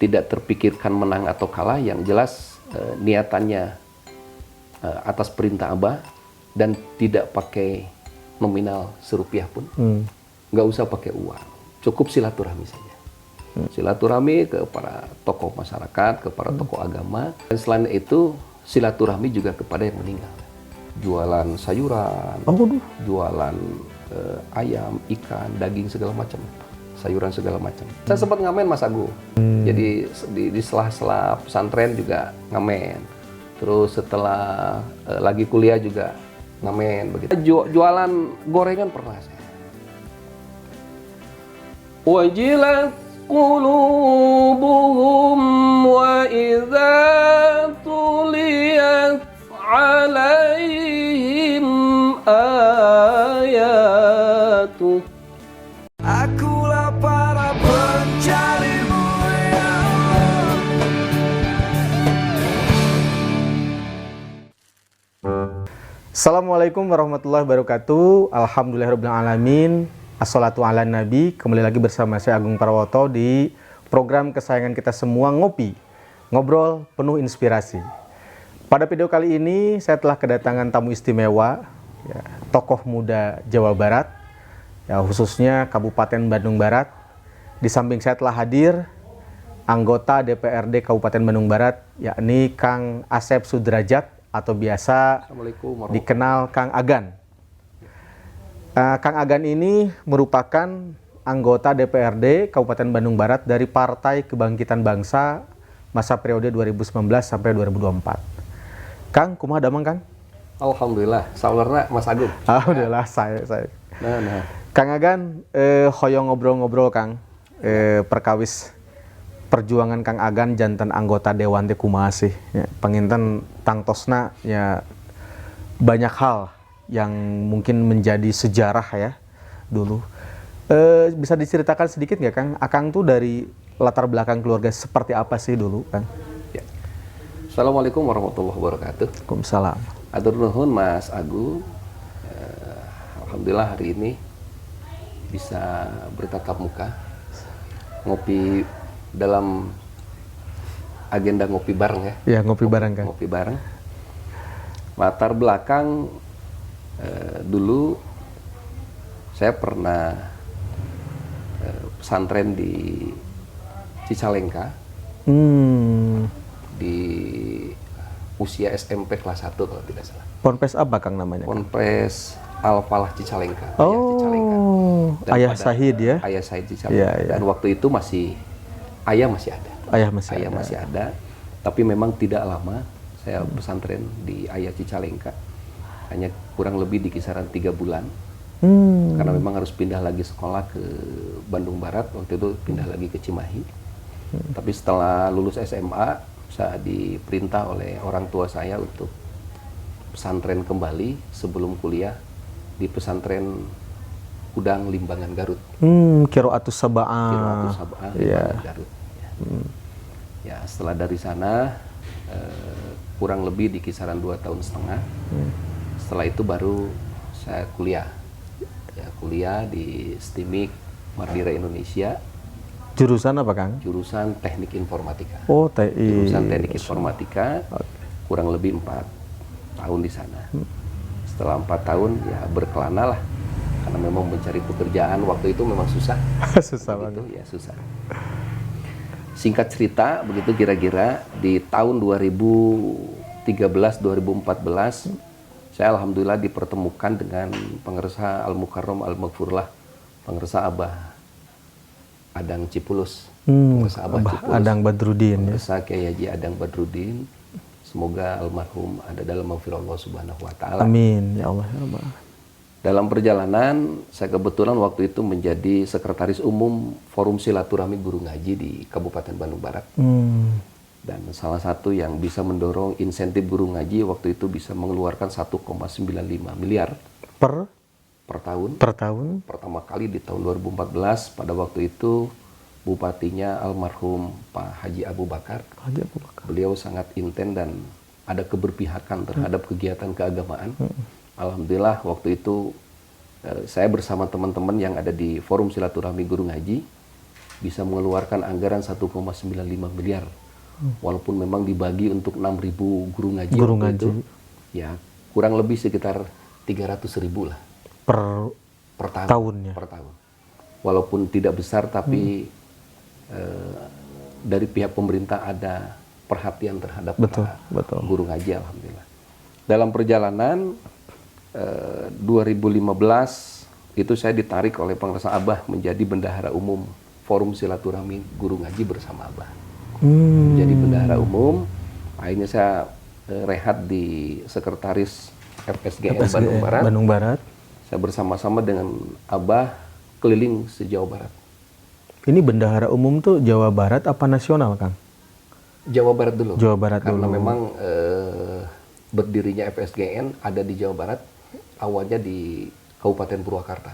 tidak terpikirkan menang atau kalah, yang jelas niatannya atas perintah Abah dan tidak pakai nominal serupiah pun, nggak usah pakai uang, cukup silaturahmi saja. Silaturahmi ke para tokoh masyarakat, ke para tokoh agama, dan selain itu silaturahmi juga kepada yang meninggal. Jualan sayuran, jualan ayam, ikan, daging segala macam, sayuran segala macam. Saya sempat ngamen Mas Agung, jadi di sela-sela pesantren juga ngamen. Terus setelah lagi kuliah juga ngamen begitu. Jualan gorengan pernah saya. Wajilat qulubuhum wa idza tuliyat alaihim ayatu. Akulah para pencarimu, ya Allah. Assalamualaikum warahmatullahi wabarakatuh. Alhamdulillahirabbil alamin. Assalatu ala nabi. Kembali lagi bersama saya Agung Parwoto di program kesayangan kita semua, Ngopi, ngobrol penuh inspirasi. Pada video kali ini saya telah kedatangan tamu istimewa, ya, tokoh muda Jawa Barat, ya, khususnya Kabupaten Bandung Barat. Di samping saya telah hadir anggota DPRD Kabupaten Bandung Barat, yakni Kang Asep Sudrajat atau biasa dikenal Kang Agan. Kang Agan ini merupakan anggota DPRD Kabupaten Bandung Barat dari Partai Kebangkitan Bangsa masa periode 2019 sampai 2024. Kang, kumaha damang Kang? Alhamdulillah, saurna Mas Agung. Alhamdulillah, saya. Nah. Kang Agan, hoyong ngobrol-ngobrol Kang, perkawis perjuangan Kang Agan jantan anggota Dewan teh kumaha sih? Ya, panginten tangtosna ya banyak hal yang mungkin menjadi sejarah ya dulu. Bisa diceritakan sedikit nggak Kang? Akang tuh dari latar belakang keluarga seperti apa sih dulu Kang? Ya. Assalamualaikum warahmatullahi wabarakatuh. Waalaikumsalam. Atur nuhun Mas Agung. Alhamdulillah hari ini bisa bertatap muka, ngopi dalam agenda ngopi bareng ya. Ya, ngopi bareng Kang. Ngopi bareng. Latar belakang dulu saya pernah pesantren di Cicalengka di usia SMP kelas 1 kalau tidak salah. Ponpes apa Kang namanya? Ponpes Al-Falah Cicalengka. Oh, Ayah Sahid ya? Ayah Sahid Cicalengka. Ya. Dan waktu itu ayah masih ada. Ayah masih ada. Tapi memang tidak lama saya pesantren di Ayah Cicalengka. Hanya kurang lebih di kisaran 3 bulan. Karena memang harus pindah lagi sekolah ke Bandung Barat. Waktu itu pindah lagi ke Cimahi. Tapi setelah lulus SMA, saya diperintah oleh orang tua saya untuk pesantren kembali sebelum kuliah di pesantren Udang Limbangan Garut. Qiraatus Sab'ah. Qiraatus Sab'ah Limbangan Garut. Ya, setelah dari sana kurang lebih di kisaran 2,5 tahun. Setelah itu baru saya kuliah. Ya, kuliah di STIMIK Mardira Indonesia. Jurusan apa Kang? Jurusan Teknik Informatika. Oh, TI. Jurusan Teknik Informatika. Kurang lebih 4 tahun di sana. Setelah 4 tahun ya berkelana lah. Karena memang mencari pekerjaan waktu itu memang susah. Susah banget. Ya susah. Singkat cerita, begitu kira-kira di tahun 2013-2014 saya alhamdulillah dipertemukan dengan pengersa Al-Mukarram Al-Maghfurlah, pengersa Abah Adang Cipulus, pengersa Abah Cipulus, Adang Badrudin, pengersa Kiai Haji Adang Badrudin. Semoga almarhum ada dalam maghfirah Allah Subhanahu wa taala. Amin ya Allah. Dalam perjalanan saya kebetulan waktu itu menjadi sekretaris umum Forum Silaturahmi Guru Ngaji di Kabupaten Bandung Barat. Dan salah satu yang bisa mendorong insentif guru ngaji waktu itu bisa mengeluarkan 1,95 miliar per tahun. Pertama kali di tahun 2014 pada waktu itu bupatinya almarhum Pak Haji Abu Bakar. Beliau sangat inten dan ada keberpihakan terhadap kegiatan keagamaan. Alhamdulillah waktu itu saya bersama teman-teman yang ada di Forum Silaturahmi Guru Ngaji bisa mengeluarkan anggaran 1,95 miliar. Walaupun memang dibagi untuk 6.000 guru ngaji Guru waktu ngaji. itu, ya kurang lebih sekitar 300.000 lah per per tahun. tahunnya. Per tahun. Walaupun tidak besar, tapi dari pihak pemerintah ada perhatian terhadap Betul, para betul. guru ngaji, alhamdulillah. Dalam perjalanan 2015 itu saya ditarik oleh Pengarasa Abah menjadi bendahara umum Forum Silaturahmi Guru Ngaji bersama Abah. Jadi bendahara umum, akhirnya saya rehat di sekretaris FSGN Bandung Barat. Saya bersama-sama dengan Abah keliling se-Jawa Barat. Ini bendahara umum tuh Jawa Barat apa nasional, Kang? Jawa Barat dulu. Jawa Barat Karena dulu. memang berdirinya FSGN ada di Jawa Barat, awalnya di Kabupaten Purwakarta.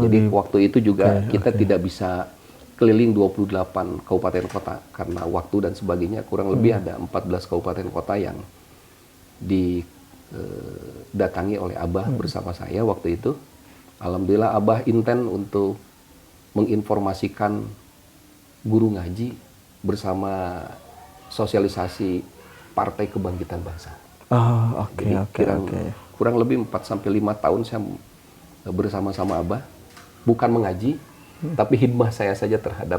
Jadi waktu itu juga kita tidak bisa keliling 28 kabupaten kota karena waktu dan sebagainya. Kurang lebih ada 14 kabupaten kota yang didatangi oleh Abah bersama saya waktu itu. Alhamdulillah Abah intent untuk menginformasikan guru ngaji bersama sosialisasi Partai Kebangkitan Bangsa. Jadi kurang lebih 4-5 tahun saya bersama-sama Abah, bukan mengaji, tapi hidmah saya saja terhadap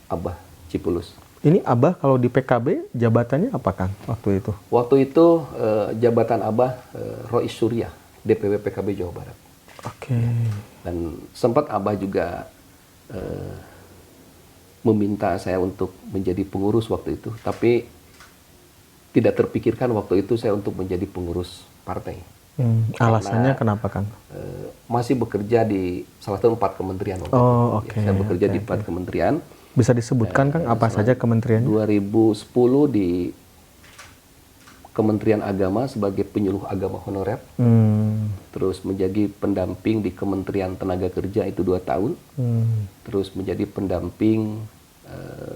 Abah Cipulus. Ini Abah kalau di PKB jabatannya apa, Kang, waktu itu? Waktu itu jabatan Abah Rois Surya, DPW PKB Jawa Barat. Dan sempat Abah juga meminta saya untuk menjadi pengurus waktu itu, tapi tidak terpikirkan waktu itu saya untuk menjadi pengurus partai. Alasannya kenapa, Kang? Masih bekerja di salah satu 4 kementerian. Saya bekerja di 4 kementerian. Bisa disebutkan, Kang, apa saja kementeriannya? 2010 di Kementerian Agama sebagai penyuluh agama honorer. Terus menjadi pendamping di Kementerian Tenaga Kerja itu 2 tahun. Terus menjadi pendamping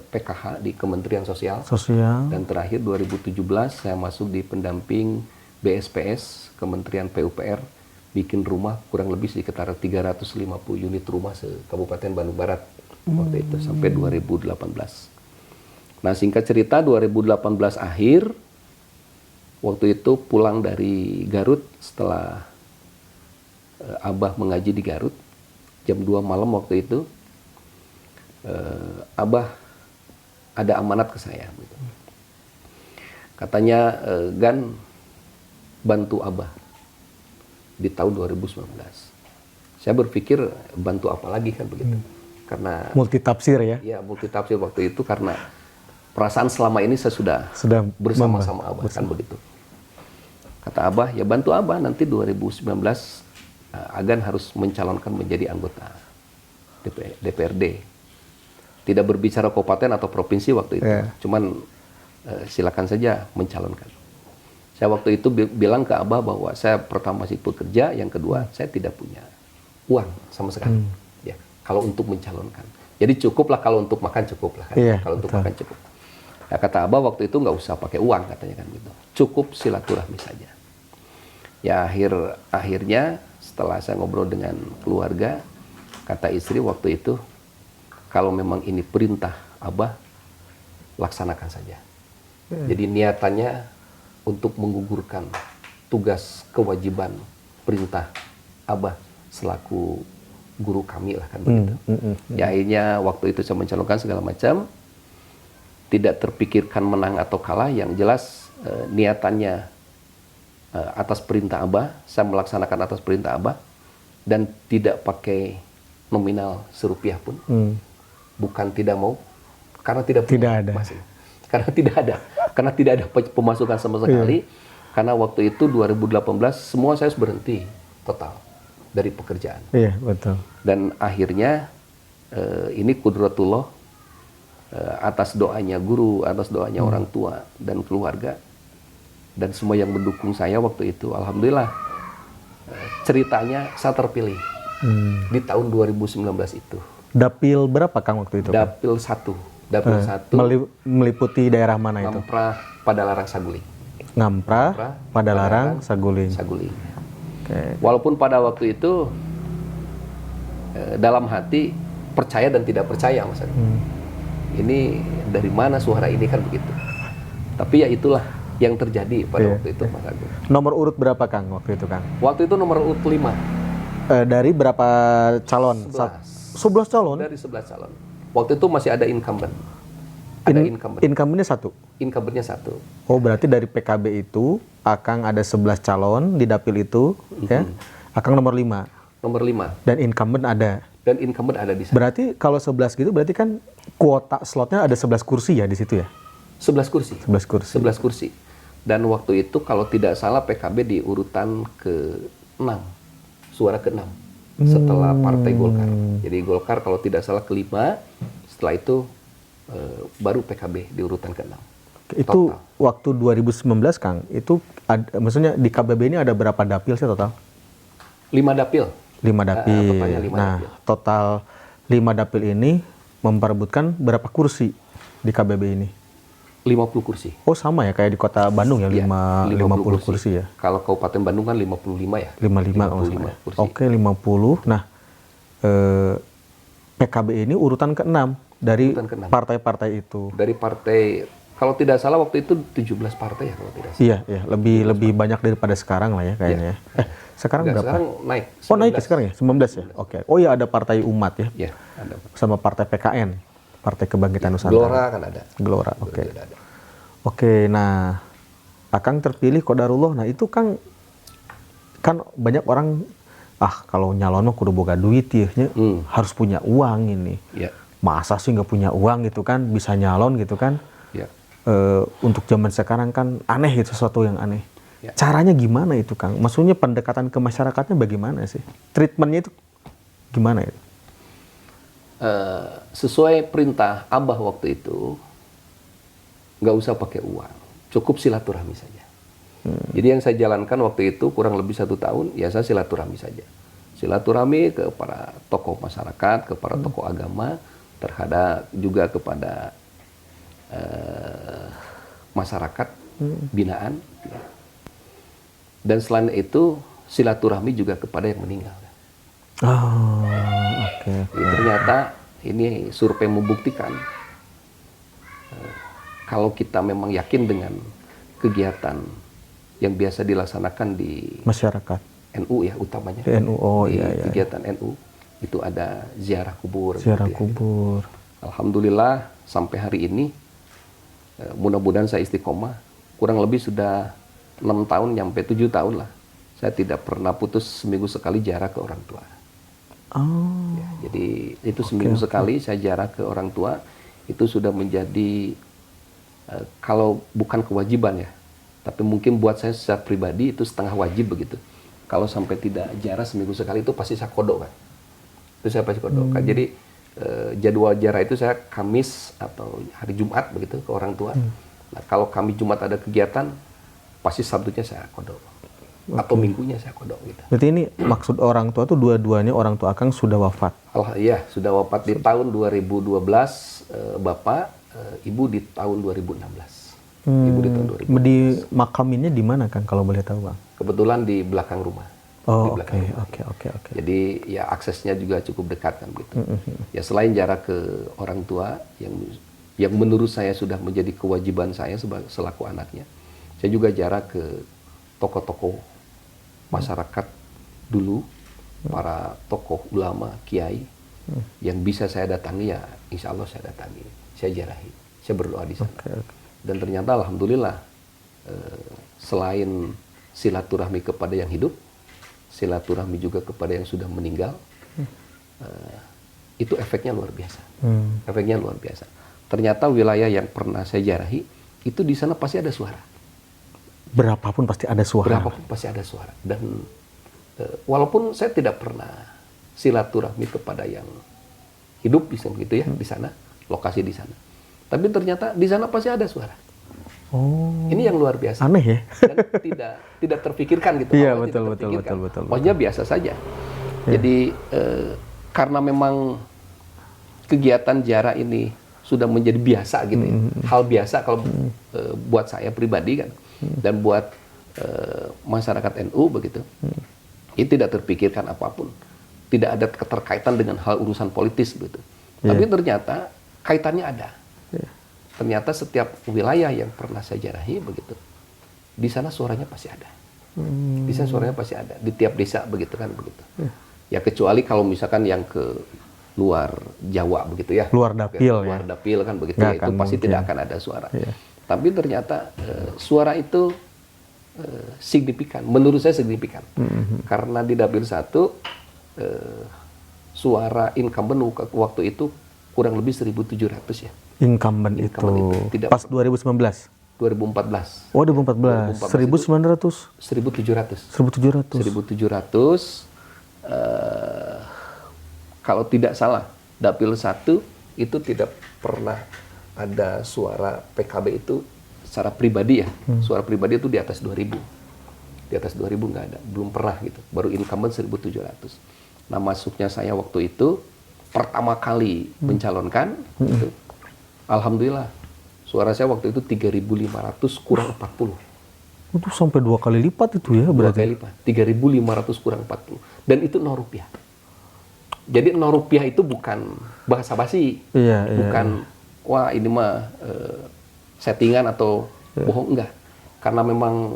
PKH di Kementerian Sosial. Dan terakhir 2017 saya masuk di pendamping BSPS, Kementerian PUPR, bikin rumah kurang lebih sekitar 350 unit rumah se-Kabupaten Bandung Barat waktu itu sampai 2018. Nah, singkat cerita 2018 akhir, waktu itu pulang dari Garut setelah Abah mengaji di Garut, jam 2 malam waktu itu, Abah ada amanat ke saya. Gitu. Katanya, Gan, bantu Abah di tahun 2019. Saya berpikir bantu apa lagi kan begitu. Karena multitafsir ya. Ya, multitafsir waktu itu karena perasaan selama ini saya sudah bersama-sama Abah kan begitu. Kata Abah, ya bantu Abah nanti 2019 Agan harus mencalonkan menjadi anggota DPRD. Tidak berbicara kabupaten atau provinsi waktu itu. Cuman silakan saja mencalonkan. Saya waktu itu bilang ke Abah bahwa saya pertama masih bekerja, yang kedua saya tidak punya uang sama sekali. Ya, kalau untuk mencalonkan. Jadi cukuplah kalau untuk makan cukuplah kan. Kalau untuk makan cukup. Nah, kata Abah waktu itu nggak usah pakai uang katanya kan gitu. Cukup silaturahmi saja. Ya akhirnya setelah saya ngobrol dengan keluarga, kata istri waktu itu, kalau memang ini perintah Abah, laksanakan saja. Jadi niatannya untuk menggugurkan tugas kewajiban perintah Abah selaku guru kami lah kan begitu. Ya akhirnya waktu itu saya mencalonkan segala macam, tidak terpikirkan menang atau kalah, yang jelas niatannya atas perintah Abah, saya melaksanakan atas perintah Abah dan tidak pakai nominal serupiah pun. Bukan tidak mau, karena tidak ada. Masih. Karena tidak ada pemasukan sama sekali. Karena waktu itu 2018 semua saya berhenti total dari pekerjaan. Iya, betul. Dan akhirnya ini kudratullah, atas doanya guru, atas doanya orang tua dan keluarga dan semua yang mendukung saya waktu itu, alhamdulillah ceritanya saya terpilih di tahun 2019 itu. Dapil berapa, Kang, waktu itu? Dapil 1. Dapil 1 meliputi daerah mana itu? Ngamprah, Padalarang, Saguling. Ngamprah, Padalarang, Saguling. Walaupun pada waktu itu dalam hati percaya dan tidak percaya, Mas Agung. Ini dari mana suara ini kan begitu. Tapi ya itulah yang terjadi pada waktu itu, Mas Agung. Nomor urut berapa Kang waktu itu Kang? Waktu itu nomor urut 5. Dari berapa calon? 11 calon? Dari 11 calon. Waktu itu masih ada incumbent. Ada incumbent. Incumbentnya 1? Incumbentnya 1. Oh, berarti dari PKB itu Akang ada 11 calon di dapil itu, ya. Akang nomor 5. Nomor 5. Dan incumbent ada. Dan incumbent ada di sana. Berarti kalau 11 gitu berarti kan kuota slotnya ada 11 kursi ya di situ ya? 11 kursi. 11 kursi. 11 kursi. Dan waktu itu kalau tidak salah PKB di urutan ke-6. Suara ke-6. Setelah Partai Golkar. Jadi Golkar kalau tidak salah ke-5, setelah itu baru PKB di urutan ke-6. Itu Total. waktu 2019 Kang, itu maksudnya di KBB ini ada berapa dapil sih total? 5 dapil. 5 dapil. Totalnya 5 nah, dapil. total 5 dapil ini memperebutkan berapa kursi di KBB ini? 50 kursi. Oh, sama ya kayak di Kota Bandung ya, Iya, 50 kursi ya. Kalau Kabupaten Bandung kan 55 ya. 55 kalau 55 salah. kursi. Oke, 50. Nah, PKB ini urutan ke-6 dari Urutan ke-6. partai-partai itu. Dari partai, kalau tidak salah waktu itu 17 partai ya kalau tidak salah. Iya, iya, lebih banyak daripada sekarang lah ya kayaknya. Sekarang Enggak, berapa? sekarang naik. Oh, naik ya 19. sekarang ya? 19 ya? Oke. Oh ya, ada Partai Umat ya. Ya, ada. Sama Partai PKN, Partai Kebangkitan Nusantara. Gelora kan ada. Gelora, oke. Gelora ada. Oke, nah Akang terpilih Qadarullah. Nah, itu kan banyak orang kalau nyalon mah kudu boga duit ya, harus punya uang ini. Ya. Masa sih nggak punya uang gitu kan, bisa nyalon gitu kan. Ya. Untuk zaman sekarang kan aneh gitu, sesuatu yang aneh. Ya. Caranya gimana itu Kang? Maksudnya pendekatan ke masyarakatnya bagaimana sih? Treatmentnya itu gimana itu? Sesuai perintah Abah waktu itu, nggak usah pakai uang, cukup silaturahmi saja. Jadi yang saya jalankan waktu itu kurang lebih 1 tahun, ya saya silaturahmi saja. Silaturahmi ke para tokoh masyarakat, ke para tokoh agama, terhadap juga kepada masyarakat binaan. Ya. Dan selain itu silaturahmi juga kepada yang meninggal. Oh, oke. Ternyata ini survei membuktikan kalau kita memang yakin dengan kegiatan yang biasa dilaksanakan di Masyarakat. NU ya utamanya. NU, oh di iya. kegiatan NU itu ada ziarah kubur. Ziarah gitu ya. kubur. Alhamdulillah sampai hari ini mudah-mudahan saya istiqomah. Kurang lebih sudah 6 tahun sampai 7 tahun lah. Saya tidak pernah putus seminggu sekali ziarah ke orang tua. Oh. Ya, jadi itu seminggu sekali saya ziarah ke orang tua. Itu sudah menjadi kalau bukan kewajiban ya, tapi mungkin buat saya secara pribadi itu setengah wajib begitu. Kalau sampai tidak ziarah seminggu sekali itu pasti saya kodok kan. Itu saya pasti kodok kan. Jadi jadwal ziarah itu saya Kamis atau hari Jumat begitu ke orang tua. Nah, kalau Kamis Jumat ada kegiatan, pasti Sabtunya saya kodok. Atau Minggunya saya kodok gitu. Berarti ini maksud orang tua tuh dua-duanya orang tua Akang sudah wafat. Iya, sudah wafat di tahun 2012 Bapak, Ibu di tahun 2016. Ibu di tahun 2016. Di makaminnya di mana Kang kalau boleh tahu Bang? Kebetulan di belakang rumah. Oh, Di belakang oke. rumah. Jadi ya aksesnya juga cukup dekat kan gitu. Ya selain jarak ke orang tua yang menurut saya sudah menjadi kewajiban saya selaku anaknya, saya juga jarak ke tokoh-tokoh masyarakat dulu, para tokoh ulama, kiai yang bisa saya datangi ya insya Allah saya datangi, saya jarahi, saya berdoa di sana. Dan ternyata alhamdulillah selain silaturahmi kepada yang hidup, silaturahmi juga kepada yang sudah meninggal, itu efeknya luar biasa. Efeknya luar biasa. Ternyata wilayah yang pernah saya jarahi itu di sana pasti ada suara. Berapapun pasti ada suara. Berapapun pasti ada suara. Dan walaupun saya tidak pernah silaturahmi kepada yang hidup di sana gitu ya, di sana, lokasi di sana. Tapi ternyata di sana pasti ada suara. Oh. Ini yang luar biasa. Aneh ya? Dan tidak terpikirkan gitu. Iya, Awalnya tidak terpikirkan. betul. Maksudnya biasa saja. Jadi karena memang kegiatan ziarah ini sudah menjadi biasa gitu ya. Hal biasa kalau buat saya pribadi kan. Dan buat masyarakat NU begitu. Ini tidak terpikirkan apapun. tidak ada keterkaitan dengan hal urusan politis begitu. Iya. Tapi ternyata kaitannya ada. Iya. Ternyata setiap wilayah yang pernah saya jarahi begitu, di sana suaranya pasti ada. Di sana suaranya pasti ada. Di tiap desa begitu kan begitu. Ya kecuali kalau misalkan yang ke luar Jawa begitu ya. Luar dapil Luar ya. dapil kan begitu. Nggak Ya, itu akan pasti mungkin. tidak akan ada suara. Iya. Tapi ternyata suara itu signifikan. Menurut saya signifikan. Karena di dapil 1 suara incumbent waktu itu kurang lebih 1.700 ya. Incumbent Incumbent itu tidak pas 2019. 2014. Oh, 2014. 1.900. 1.700. 1.700. 1.700. Kalau tidak salah, dapil 1 itu tidak pernah ada suara PKB itu secara pribadi ya. Suara pribadi itu di atas 2.000. Di atas 2.000 nggak ada, belum pernah gitu. Baru incumbent 1.700. Nah, masuknya saya waktu itu pertama kali mencalonkan gitu. Alhamdulillah. Suara saya waktu itu 3.500 kurang 40. Itu sampai 2 kali lipat itu ya Dua berarti. kali lipat. 3.500 kurang 40. Dan itu 0 rupiah. Jadi 0 rupiah itu bukan bahasa basi. Iya, iya. Bukan, wah ini mah settingan atau bohong, enggak. Karena memang,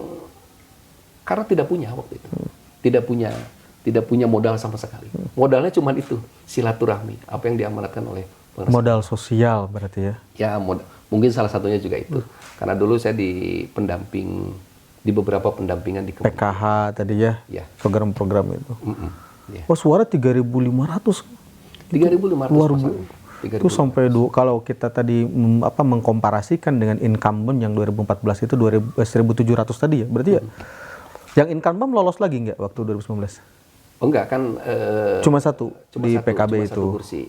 karena tidak punya waktu itu. Tidak punya modal sama sekali. Modalnya cuma itu, silaturahmi. Apa yang diamanatkan oleh pengusaha. Modal sosial berarti ya. Ya, mungkin salah satunya juga itu. Karena dulu saya di beberapa pendampingan di Kementerian. PKH tadi ya. Ya. Program-program itu. Ya. Oh, suara 3.500. 3.500 Luar pasangan. Itu sampai kalau kita tadi mengkomparasikan dengan incumbent yang 2014 itu 1.700 tadi ya. Berarti ya yang incumbent lolos lagi nggak waktu 2019? Oh enggak kan Cuma satu di satu, PKB cuma itu. satu kursi.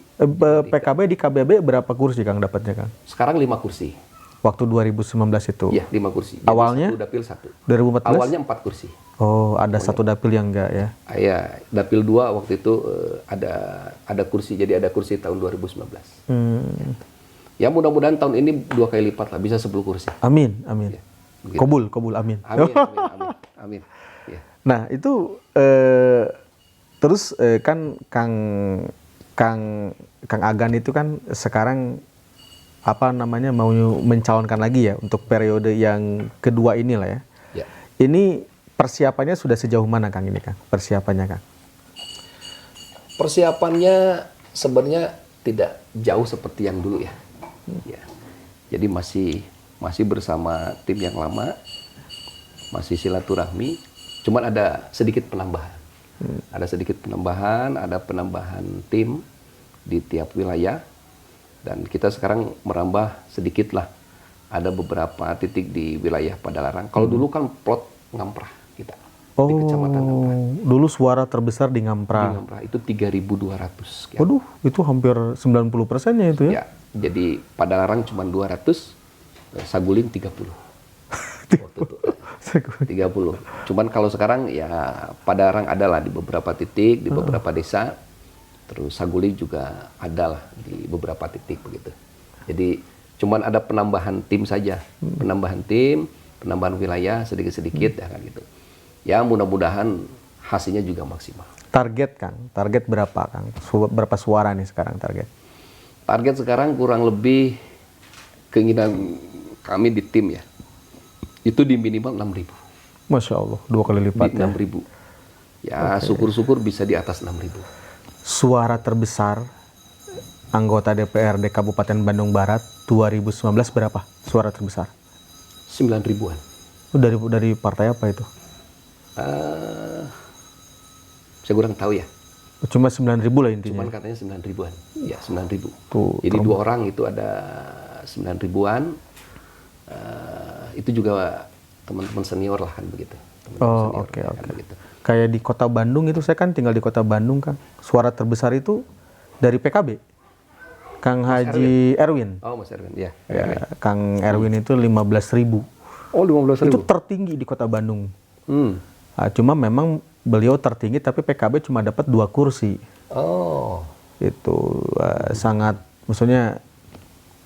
PKB di KBB berapa kursi Kang dapatnya Kang? Sekarang 5 kursi. Waktu 2019 itu. Iya, 5 kursi. Jadi Awalnya? satu dapil 1. 2014? Awalnya 4 kursi. Oh, ada satu dapil yang enggak ya. Ya, dapil 2 waktu itu ada kursi. Jadi ada kursi tahun 2019. Ya mudah-mudahan tahun ini 2 kali lipat lah, bisa 10 kursi. Amin, amin. begitu. Kobul, amin. Amin, amin, amin. Ya. Nah, itu terus kan Kang Agan itu kan sekarang apa namanya mau mencalonkan lagi ya untuk periode yang kedua inilah ya. Ya. Ini persiapannya sudah sejauh mana Kang ini Kang? Persiapannya Kang? Persiapannya sebenarnya tidak jauh seperti yang dulu ya. Ya. Jadi masih bersama tim yang lama, masih silaturahmi, cuman ada sedikit penambahan. Ada sedikit penambahan, ada penambahan tim di tiap wilayah, dan kita sekarang merambah sedikit lah. Ada beberapa titik di wilayah Padalarang. Kalau dulu kan plot Ngamprah kita. Di Kecamatan Ngamprah. Dulu suara terbesar di Di Ngamprah. Ngamprah itu 3.200 sekian. Waduh, itu hampir 90%-nya itu ya. Ya, jadi Padalarang cuma 200, Saguling 30. Waktu itu. 30. Cuman kalau sekarang ya Padalarang adalah di beberapa titik, di beberapa desa. Terus Saguling juga ada lah di beberapa titik begitu. Jadi cuman ada penambahan tim saja. Penambahan tim, penambahan wilayah sedikit-sedikit ya kan gitu. Ya mudah-mudahan hasilnya juga maksimal. Target Kang, target berapa Kang? Berapa suara nih sekarang target? Target sekarang kurang lebih keinginan kami di tim ya. Itu di minimal 6.000. Masya Allah, 2 kali lipat Di ya. 6.000. Ya syukur-syukur bisa di atas 6.000. Suara terbesar anggota DPRD Kabupaten Bandung Barat 2019 berapa? Suara terbesar? 9.000-an. Dari partai apa itu? Saya kurang tahu ya. Cuma 9.000 lah intinya. Cuman katanya 9.000-an. Ya, 9.000. Tuh, Jadi 2 orang itu ada 9.000-an. Itu juga teman-teman senior lah kan begitu. Oh, oke. Begitu. Kayak di Kota Bandung itu, saya kan tinggal di Kota Bandung Kang. Suara terbesar itu dari PKB. Kang Haji Erwin. Oh, Mas Erwin, ya. Ya, Kang Erwin itu 15.000. Oh, 15.000. Itu tertinggi di Kota Bandung. Hmm. Nah, cuma memang beliau tertinggi tapi PKB cuma dapat 2 kursi. Oh. Itu sangat, maksudnya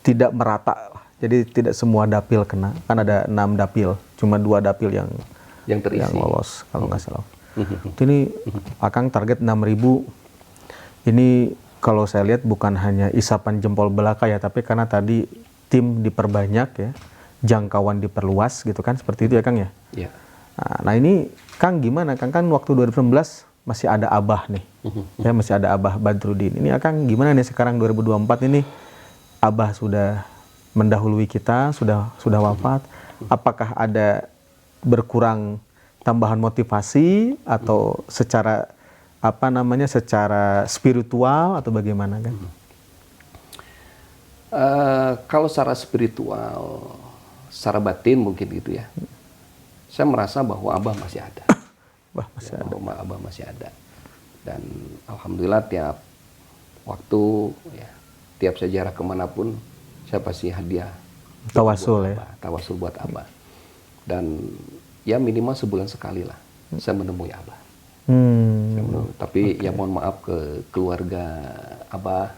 tidak merata lah. Jadi tidak semua dapil kena. Kan ada 6 dapil, cuma 2 dapil yang Yang terisi. lolos kalau nggak salah. Ini Akang target 6.000 Ini kalau saya lihat bukan hanya isapan jempol belaka ya, tapi karena tadi tim diperbanyak ya, jangkauan diperluas gitu kan, seperti itu ya Kang ya? Ya. Nah ini Kang gimana Kang, kan waktu 2019 masih ada Abah nih, ya masih ada Abah Badrudin. Ini Kang gimana nih sekarang 2024 ini, Abah sudah mendahului kita, sudah wafat. Apakah ada berkurang tambahan motivasi atau secara secara spiritual atau bagaimana kan? Kalau secara spiritual, secara batin mungkin gitu ya. Saya merasa bahwa Abah masih ada. Bahwa Abah masih ada. Dan alhamdulillah tiap waktu, ya, tiap sejarah kemanapun, saya pasti hadiah. Tawasul ya? Tawasul buat Abah. Dan ya minimal sebulan sekali lah, saya menemui Abah. Tapi ya mohon maaf ke keluarga Abah,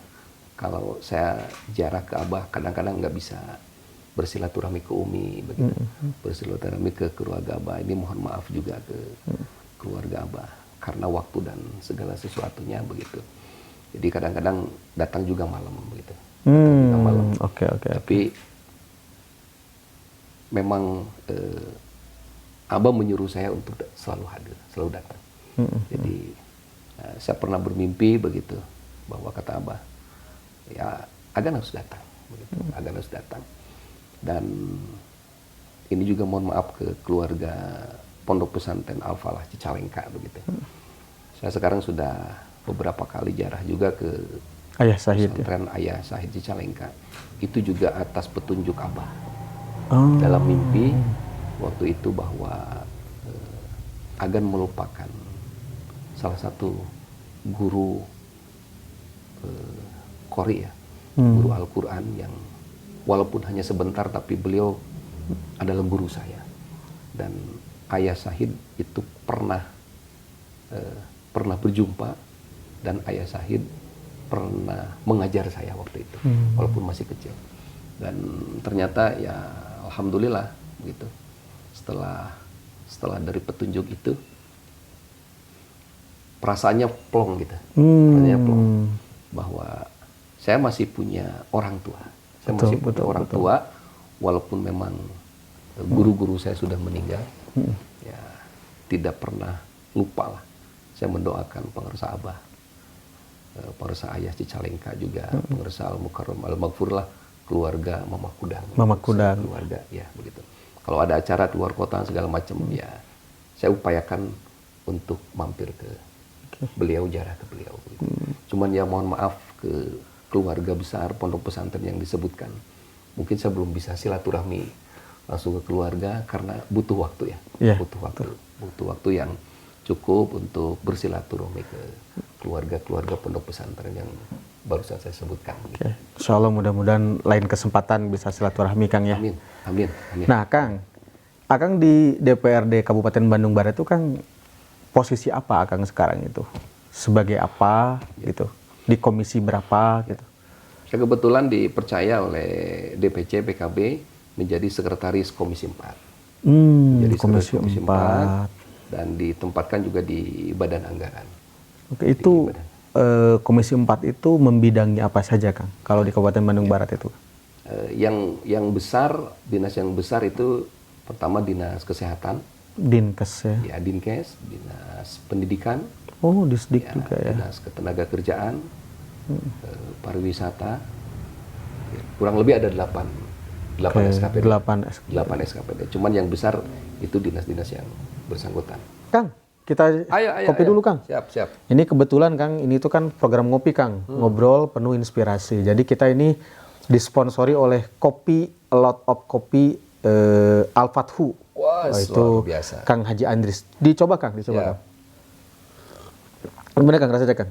kalau saya ziarah ke Abah kadang-kadang nggak bisa bersilaturahmi ke Umi begitu, bersilaturahmi ke keluarga Abah. Ini mohon maaf juga ke keluarga Abah karena waktu dan segala sesuatunya begitu. Jadi kadang-kadang datang juga malam begitu. Datang malam. Oke. Tapi memang Abah menyuruh saya untuk selalu hadir, selalu datang. Jadi saya pernah bermimpi begitu, bahwa kata Abah, ya Agan harus datang, begitu. Agan harus datang. Dan ini juga mohon maaf ke keluarga Pondok Pesantren Al-Falah Cicalengka begitu. Saya sekarang sudah beberapa kali ziarah juga ke Ayah Sahid, pesantren Ayah Sahid Cicalengka. Itu juga atas petunjuk Abah dalam mimpi waktu itu, bahwa Agan melupakan salah satu guru Qori ya, guru Al-Quran yang walaupun hanya sebentar tapi beliau adalah guru saya. Dan Ayah Sahid itu pernah berjumpa, dan Ayah Sahid pernah mengajar saya waktu itu, walaupun masih kecil. Dan ternyata ya alhamdulillah gitu, setelah dari petunjuk itu perasaannya plong gitu, perasaannya plong bahwa saya masih punya orang tua, tua, walaupun memang guru-guru saya sudah meninggal, ya tidak pernah lupa lah. Saya mendoakan pengersa Abah, pengersa Ayah Cicalengka juga, pengersa Al-Mukarram, Al-Maghfur lah, keluarga Mama Kudang, keluarga ya begitu. Kalau ada acara keluar kota segala macam, ya saya upayakan untuk mampir ke beliau, ziarah ke beliau. Gitu. Cuman ya mohon maaf ke keluarga besar pondok pesantren yang disebutkan, mungkin saya belum bisa silaturahmi langsung ke keluarga karena butuh waktu ya, butuh waktu yang cukup untuk bersilaturahmi ke keluarga pondok pesantren yang barusan saya sebutkan. Gitu. Insya Allah mudah-mudahan lain kesempatan bisa silaturahmi Kang ya. Amin. Nah Kang, Akang di DPRD Kabupaten Bandung Barat itu Kang posisi apa Akang sekarang itu? Sebagai apa gitu? Di komisi berapa gitu? Saya kebetulan dipercaya oleh DPC PKB menjadi sekretaris Komisi 4. Jadi Komisi 4 dan ditempatkan juga di Badan Anggaran. Oke, itu Komisi 4 itu membidangi apa saja Kang? Kalau di Kabupaten Bandung Barat itu? Yang besar, dinas yang besar itu pertama Dinas Kesehatan. Dinkes ya? Ya, Dinkes, Dinas Pendidikan. Oh, Disdik juga ya? Dinas Ketenagakerjaan, Pariwisata. Ya, kurang lebih ada 8 SKPD. 8 SKPD. Cuman yang besar itu dinas-dinas yang bersangkutan. Kang, kita kopi dulu Kang. Siap. Ini kebetulan Kang, ini tuh kan program ngopi Kang, ngobrol penuh inspirasi. Jadi kita ini disponsori oleh Kopi A Lot of Kopi Al-Fathu. Wah, itu biasa. Kang Haji Andris. Dicoba Kang. Gimana Kang rasanya Kang?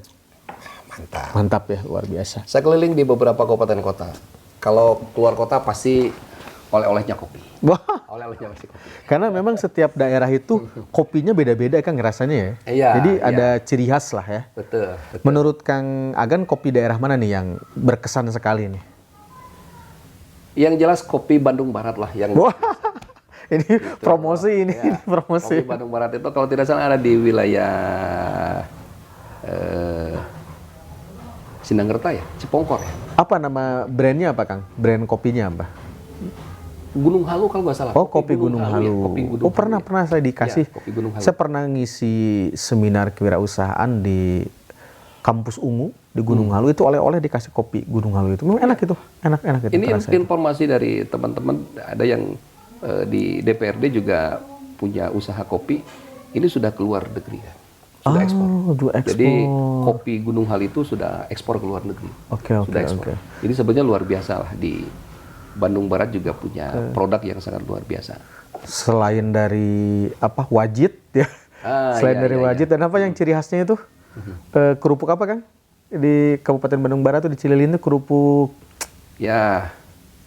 Mantap ya, luar biasa. Saya keliling di beberapa kabupaten kota. Kalau keluar kota pasti oleh-olehnya kopi. Wah. Oleh-olehnya pasti kopi. Karena memang setiap daerah itu kopinya beda-beda Kang rasanya ya. Iya. Jadi ada ciri khas lah ya. Betul. Menurut Kang Agan, kopi daerah mana nih yang berkesan sekali nih? Yang jelas kopi Bandung Barat lah yang. Wah. Ini promosi ini promosi. Kopi Bandung Barat itu kalau tidak salah ada di wilayah Sinangkerta ya, Cipongkor ya. Apa nama brandnya apa Kang? Brand kopinya apa? Gunung Halu kalau nggak salah. Oh, kopi Gunung ya, Halu. kopi Gunung Oh, pernah Halu, ya. saya dikasih. Ya, kopi Gunung Halu. Saya pernah ngisi seminar kewirausahaan di kampus Ungu di Gunung Halu, itu oleh-oleh dikasih kopi Gunung Halu itu. Memang enak itu. Enak itu. Ini terasa itu. informasi dari teman-teman, ada yang di DPRD juga punya usaha kopi. Ini sudah keluar negeri ya. Sudah ekspor. Sudah ekspor. Jadi kopi Gunung Halu itu sudah ekspor ke luar negeri. Oke. Sudah ekspor. Jadi sebenarnya luar biasa lah, di Bandung Barat juga punya produk yang sangat luar biasa. Selain dari apa wajit ya. Selain dari wajit dan apa yang ciri khasnya itu? Kerupuk apa Kang? Di Kabupaten Bandung Barat tuh di Cililin itu kerupuk ya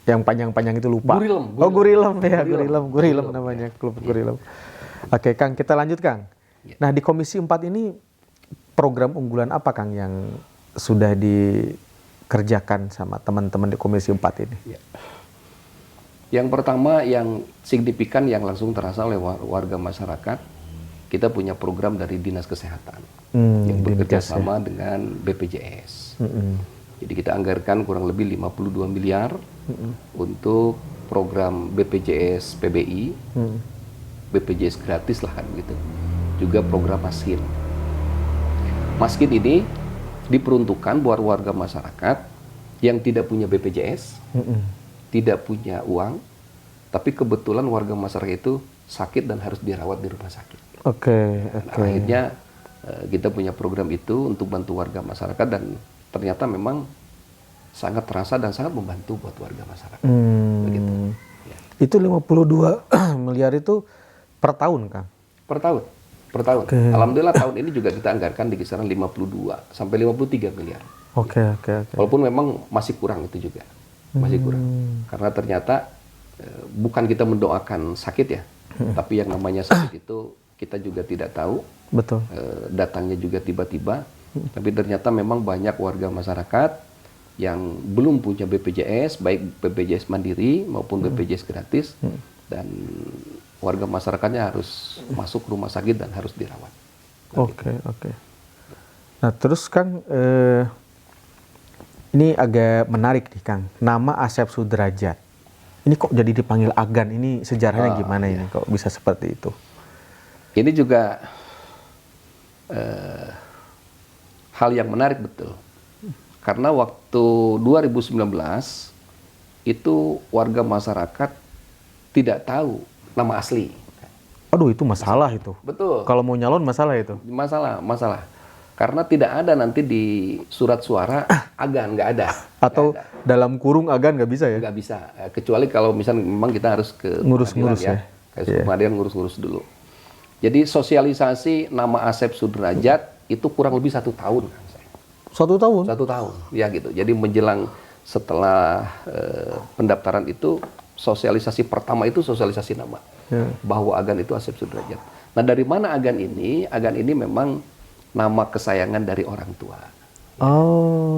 yang panjang-panjang itu lupa. Gurilem. Oh, gurilem namanya, kerupuk gurilem. Oke, Kang, kita lanjut Kang. Nah, di Komisi 4 ini program unggulan apa Kang yang sudah dikerjakan sama teman-teman di Komisi 4 ini? Ya. Yang pertama yang signifikan yang langsung terasa oleh warga masyarakat, kita punya program dari Dinas Kesehatan yang bekerja sama dengan BPJS. Jadi kita anggarkan kurang lebih 52 miliar untuk program BPJS PBI, BPJS gratis lah kan gitu. Juga program Maskin. Maskin ini diperuntukkan buat warga masyarakat yang tidak punya BPJS, tidak punya uang, tapi kebetulan warga masyarakat itu sakit dan harus dirawat di rumah sakit. Oke. Nah, akhirnya kita punya program itu untuk bantu warga masyarakat dan ternyata memang sangat terasa dan sangat membantu buat warga masyarakat. Begitu. Ya. Itu 52 miliar itu per tahun Kang? Per tahun. Okay. Alhamdulillah tahun ini juga kita anggarkan di kisaran 52 sampai 53 miliar. Oke. Walaupun memang masih kurang itu juga. Masih kurang. Karena ternyata bukan kita mendoakan sakit ya, tapi yang namanya sakit itu kita juga tidak tahu. Betul. Datangnya juga tiba-tiba. Tapi ternyata memang banyak warga masyarakat yang belum punya BPJS, baik BPJS mandiri maupun BPJS gratis, dan warga masyarakatnya harus masuk rumah sakit dan harus dirawat. Oke. Nah terus Kang, ini agak menarik nih Kang, nama Asep Sudrajat. Ini kok jadi dipanggil Agan? Ini sejarahnya gimana ini? Kok bisa seperti itu? Ini juga hal yang menarik betul. Karena waktu 2019 itu warga masyarakat tidak tahu nama asli. Aduh, itu masalah itu. Betul. Kalau mau nyalon masalah itu. Masalah. Karena tidak ada nanti di surat suara Agan, nggak ada. Atau nggak ada. Dalam kurung Agan nggak bisa ya? Nggak bisa. Kecuali kalau misalnya memang kita harus ke ngurus-ngurus ya. Kayak pengadilan ngurus-ngurus dulu. Jadi sosialisasi nama Asep Sudrajat itu kurang lebih 1 tahun. 1 tahun? 1 tahun, ya gitu. Jadi menjelang setelah pendaftaran itu, sosialisasi pertama itu sosialisasi nama. Bahwa Agan itu Asep Sudrajat. Nah dari mana Agan ini? Agan ini memang nama kesayangan dari orang tua.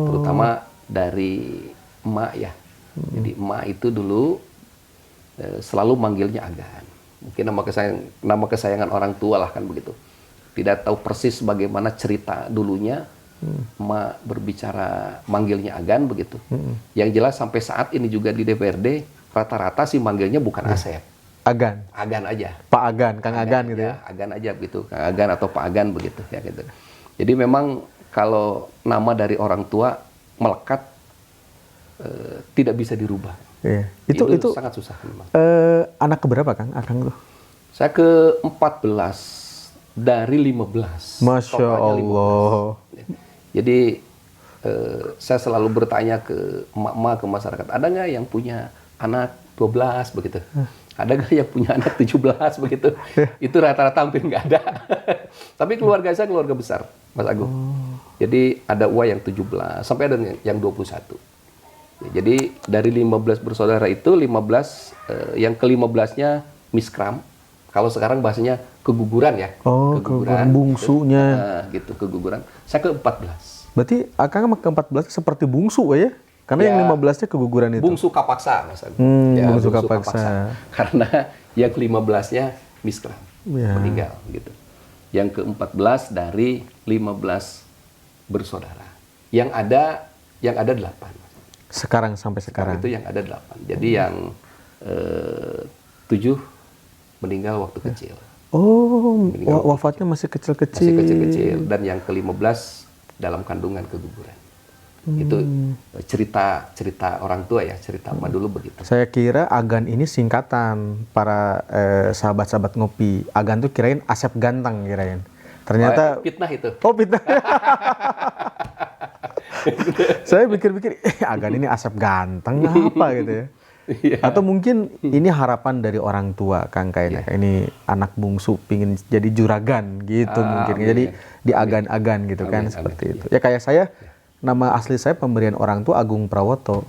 Terutama dari emak ya. Jadi emak itu dulu selalu manggilnya Agan. Mungkin nama kesayangan orang tua lah kan begitu. Tidak tahu persis bagaimana cerita dulunya emak berbicara manggilnya Agan begitu. Yang jelas sampai saat ini juga di DPRD rata-rata sih manggilnya bukan Asep. Agan aja. Pak Agan, Kang Agan gitu ya. Agan aja begitu. Kang Agan atau Pak Agan begitu ya gitu. Jadi memang kalau nama dari orang tua melekat tidak bisa dirubah. Iya. Itu sangat susah memang. Anak keberapa Kang Akang tuh? Saya ke-14 dari 15. Masya Allah. 15. Jadi saya selalu bertanya ke emak-emak, ke masyarakat, ada nggak yang punya anak 12 begitu? Ada nggak yang punya anak 17 begitu? Itu rata-rata hampir nggak ada. Tapi keluarga saya keluarga besar, Mas Agung. Jadi ada uang yang 17, sampai ada yang 21. Jadi dari 15 bersaudara itu, 15 yang ke-15-nya miskram. Kalau sekarang bahasanya keguguran ya. Keguguran bungsunya. Gitu, keguguran. Saya ke-14. Berarti Akang ke-14 seperti bungsu ya? Karena yang 15-nya keguguran itu. Bungsu kapaksa, Mas Agung. Bungsu kapaksa. Karena yang ke-15-nya miskram. Meninggal gitu. Yang ke-14 dari 15 bersaudara. Yang ada Yang ada 8. Sekarang sampai sekarang. Itu yang ada 8. Jadi yang 7 meninggal waktu kecil. Oh, Meninggal wafatnya masih kecil-kecil. Masih kecil-kecil. Dan yang ke-15 dalam kandungan keguguran. Itu cerita orang tua ya, cerita emak dulu begitu. Saya kira Agan ini singkatan para sahabat-sahabat ngopi. Agan tuh kirain Asep Ganteng kirain. Ternyata fitnah itu. Oh, fitnah. Saya pikir-pikir, Agan ini Asep Ganteng apa gitu ya. Iya. Atau mungkin ini harapan dari orang tua Kang Kaina. Ini anak bungsu pingin jadi juragan gitu mungkin. Amin. Jadi diagan-agan gitu kan Amin, seperti amin. itu. Ya kayak saya, nama asli saya pemberian orang tua Agung Prawoto.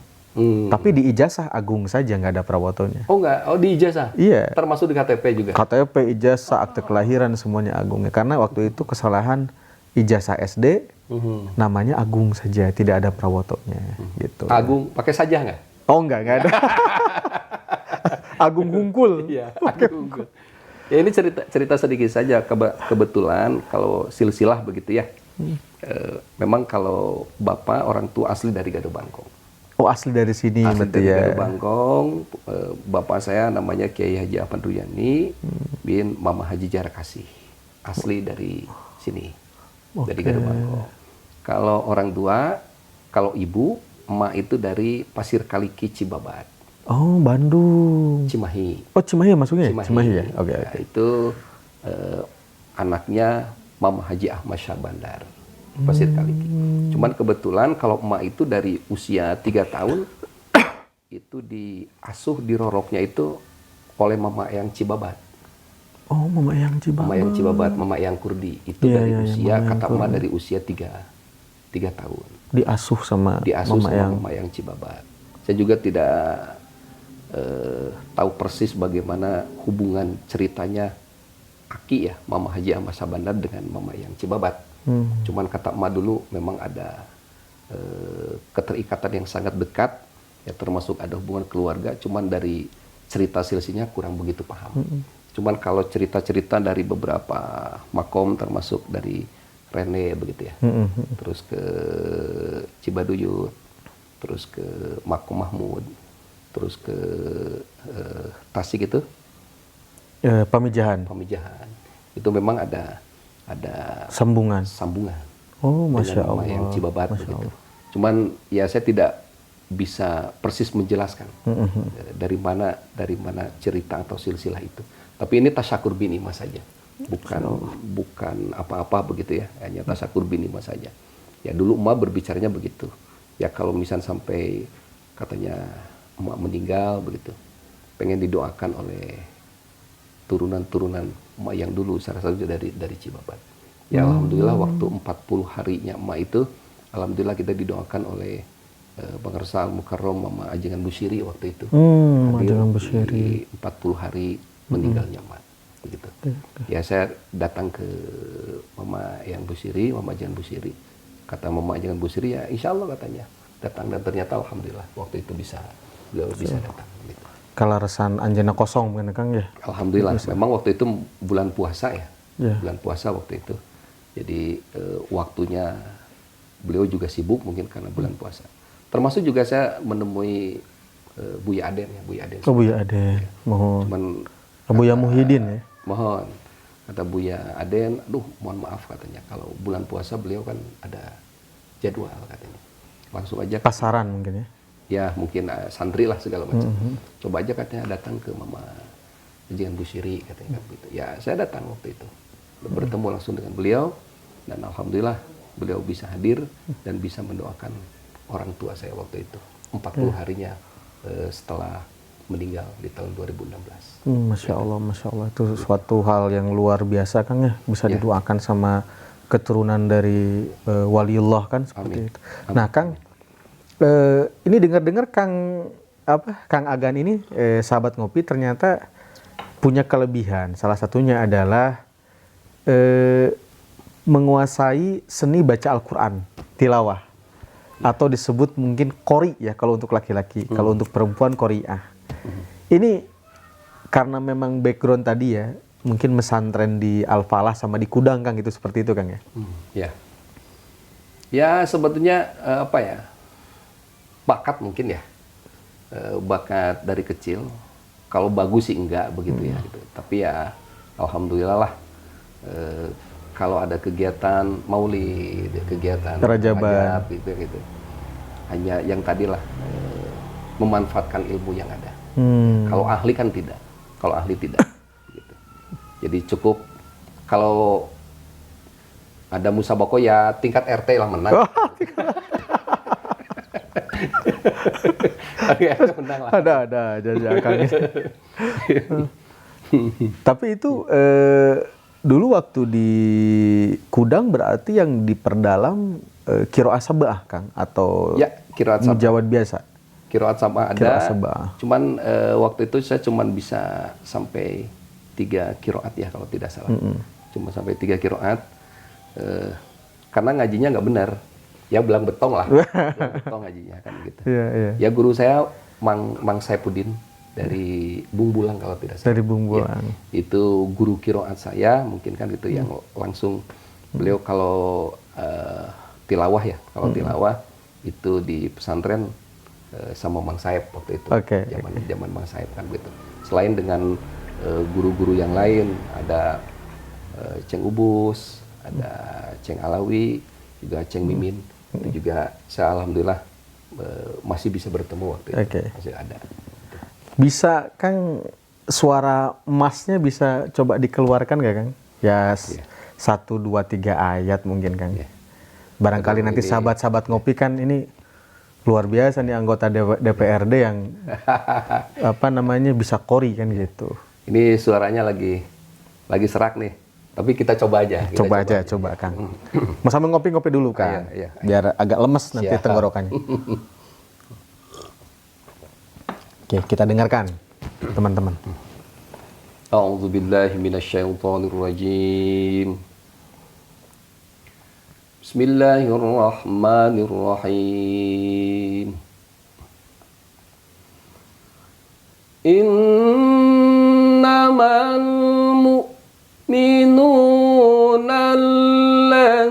Tapi di ijazah Agung saja nggak ada Prawotonya. Oh enggak, di ijazah? Iya. Termasuk di KTP juga? KTP, ijazah, akte kelahiran semuanya Agung. Karena waktu itu kesalahan ijazah SD namanya Agung saja, tidak ada Prawotonya gitu. Agung pakai saja nggak? Oh nggak ada. Agung Hungkul. Iya, Agung. Ya ini cerita sedikit saja. Kebetulan kalau silsilah begitu ya. Memang kalau bapak orang tua asli dari Gado Bangkong. Oh asli dari sini Asli berarti dari ya. Gado Bangkong. Bapak saya namanya Kiai Haji Afan Ruyani bin Mama Haji Jarakasih. Asli dari sini. Dari Gado Bangkong. Kalau orang tua, kalau ibu, emak itu dari Pasir Kaliki Cibabat. Oh Bandung. Cimahi. Oh Cimahi masuknya? Cimahi ya. Oke. Nah, itu anaknya Mama Haji Ahmad Syah Bandar, Pasir Kaliki. Cuman kebetulan kalau emak itu dari usia 3 tahun itu diasuh di roroknya itu oleh Mama Eyang Cibabat. Oh Mama Eyang Cibabat. Mama Eyang Cibabat, Mama Eyang Kurdi. Itu Iya, dari iya, usia Mama kata Eyang emak Kurdi. dari usia 3 tahun. Diasuh sama Diasuh Mama sama Eyang. Mama Eyang Cibabat. Saya juga tidak tahu persis bagaimana hubungan ceritanya Aki ya, Mama Haji Ahmad Syah Bandar dengan Mama Eyang Cibabat. Cuman kata emak dulu memang ada keterikatan yang sangat dekat, ya termasuk ada hubungan keluarga. Cuman dari cerita silsinya kurang begitu paham. Cuman kalau cerita-cerita dari beberapa makom termasuk dari Rene begitu ya, terus ke Cibaduyut, terus ke Makom Mahmud, terus ke Tasik itu, Pamijahan. Pamijahan. Itu memang ada Sambungan. sambungan Oh Masya dengan Mama Allah. yang Cibabat Masya begitu. Allah. Cuman ya saya tidak bisa persis menjelaskan dari mana cerita atau silsilah itu. Tapi ini tasyakur bin Ima saja. Bukan apa-apa begitu ya, hanya tasyakur bin Ima saja. Ya dulu emak berbicaranya begitu. Ya kalau misal sampai katanya emak meninggal begitu, pengen didoakan oleh turunan-turunan emak yang dulu salah satu dari Cibabat. Ya alhamdulillah waktu 40 harinya emak itu, alhamdulillah kita didoakan oleh Bang Rsal Mukarrom Mama Ajengan Busyiri waktu itu. Hadir Ajengan Busyiri. di 40 hari meninggalnya emak. Begitu. Ya saya datang ke Mama Eyang Busyiri, Mama Ajengan Busyiri. Kata Mama Ajengan Busyiri ya insya Allah katanya datang, dan ternyata alhamdulillah waktu itu beliau bisa datang. Gitu. Kalarasan Anjana kosong kan Kang ya? Alhamdulillah, memang waktu itu bulan puasa ya, bulan puasa waktu itu. Jadi waktunya beliau juga sibuk mungkin karena bulan puasa. Termasuk juga saya menemui Buya Aden ya, Buya Aden. Oh Buya Aden, mohon. Cuman Buya Muhyiddin ya? Mohon. Kata Buya Aden, aduh mohon maaf katanya, kalau bulan puasa beliau kan ada jadwal katanya. Langsung aja. Pasaran mungkin ya? Ya mungkin santri lah segala macam. Coba aja katanya datang ke Mama Ajengan Busyiri katanya kan gitu. Ya saya datang waktu itu. Bertemu langsung dengan beliau dan alhamdulillah beliau bisa hadir dan bisa mendoakan orang tua saya waktu itu. 40 harinya setelah meninggal di tahun 2016. Masya Allah, Masya Allah. Itu suatu hal yang luar biasa Kang ya. Bisa didoakan sama keturunan dari waliullah kan seperti itu. Nah Kang, ini dengar-dengar Kang Agan ini sahabat ngopi ternyata punya kelebihan. Salah satunya adalah menguasai seni baca Al-Quran, tilawah. Atau disebut mungkin qori ya kalau untuk laki-laki, kalau untuk perempuan qori'ah. Ini karena memang background tadi ya, mungkin mesantren di Al-Falah sama di Kudang Kang, itu seperti itu Kang ya? Ya. Ya sebetulnya apa ya, bakat mungkin ya, bakat dari kecil. Kalau bagus sih enggak begitu ya gitu. Tapi ya alhamdulillah lah, kalau ada kegiatan maulid, kegiatan Kerajaban. rajab gitu, hanya yang tadilah memanfaatkan ilmu yang ada. Kalau ahli kan tidak, kalau ahli tidak. Gitu. Jadi cukup kalau ada musabako ya tingkat RT lah menang. Menang lah. Ada aja Akang ini. Tapi itu dulu waktu di Kudang berarti yang diperdalam qiraat sab'ah Kang atau Ya, qiraat sab'ah. mujawad biasa. Qiraat sab'ah ada. Qiraat sab'ah. Cuman waktu itu saya cuman bisa sampai 3 qiraat ya kalau tidak salah. Cuma sampai 3 qiraat. Karena ngajinya nggak benar. Ya belang betong lah. Belang betong ngajinya kan gitu. Iya, iya. Ya guru saya Mang Saipudin dari Bungbulang kalau tidak salah. Dari Bungbulang. Ya, itu guru qiraat saya mungkin kan gitu yang langsung beliau kalau tilawah ya. Kalau tilawah itu di pesantren sama Mang Saip waktu itu. Oke. Zaman Mang Saip kan gitu. Selain dengan guru-guru yang lain ada Ceng Ubus, ada Ceng Alawi, juga Ceng Mimin. Itu juga saya alhamdulillah masih bisa bertemu waktu itu. Oke. Masih ada. Bisa Kang suara emasnya bisa coba dikeluarkan gak Kang? Ya 1, 2, 3 ayat mungkin Kang. Iya. Barangkali Aduh, nanti ini- sahabat-sahabat ngopi kan ini luar biasa nih anggota DPRD yang apa namanya bisa qori kan gitu. Ini suaranya lagi serak nih. Tapi kita coba aja. Kita Coba Kang. Mau sambil ngopi-ngopi dulu Kang. Iya. Biar agak lemes nanti Siap. tenggorokannya. Oke, kita dengarkan teman-teman. A'udzu billahi minasyaitonir rajim. Bismillahirrahmanirrahim. Innamal mu'minuna alladzina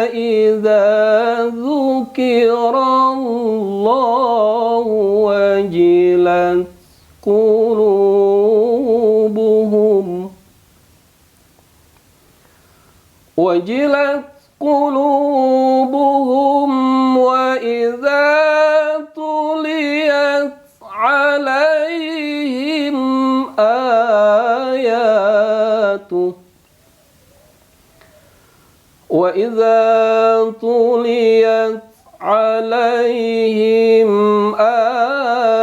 idza dzukirallahu wajilat قلوبهم وإذا تليت عليهم آياته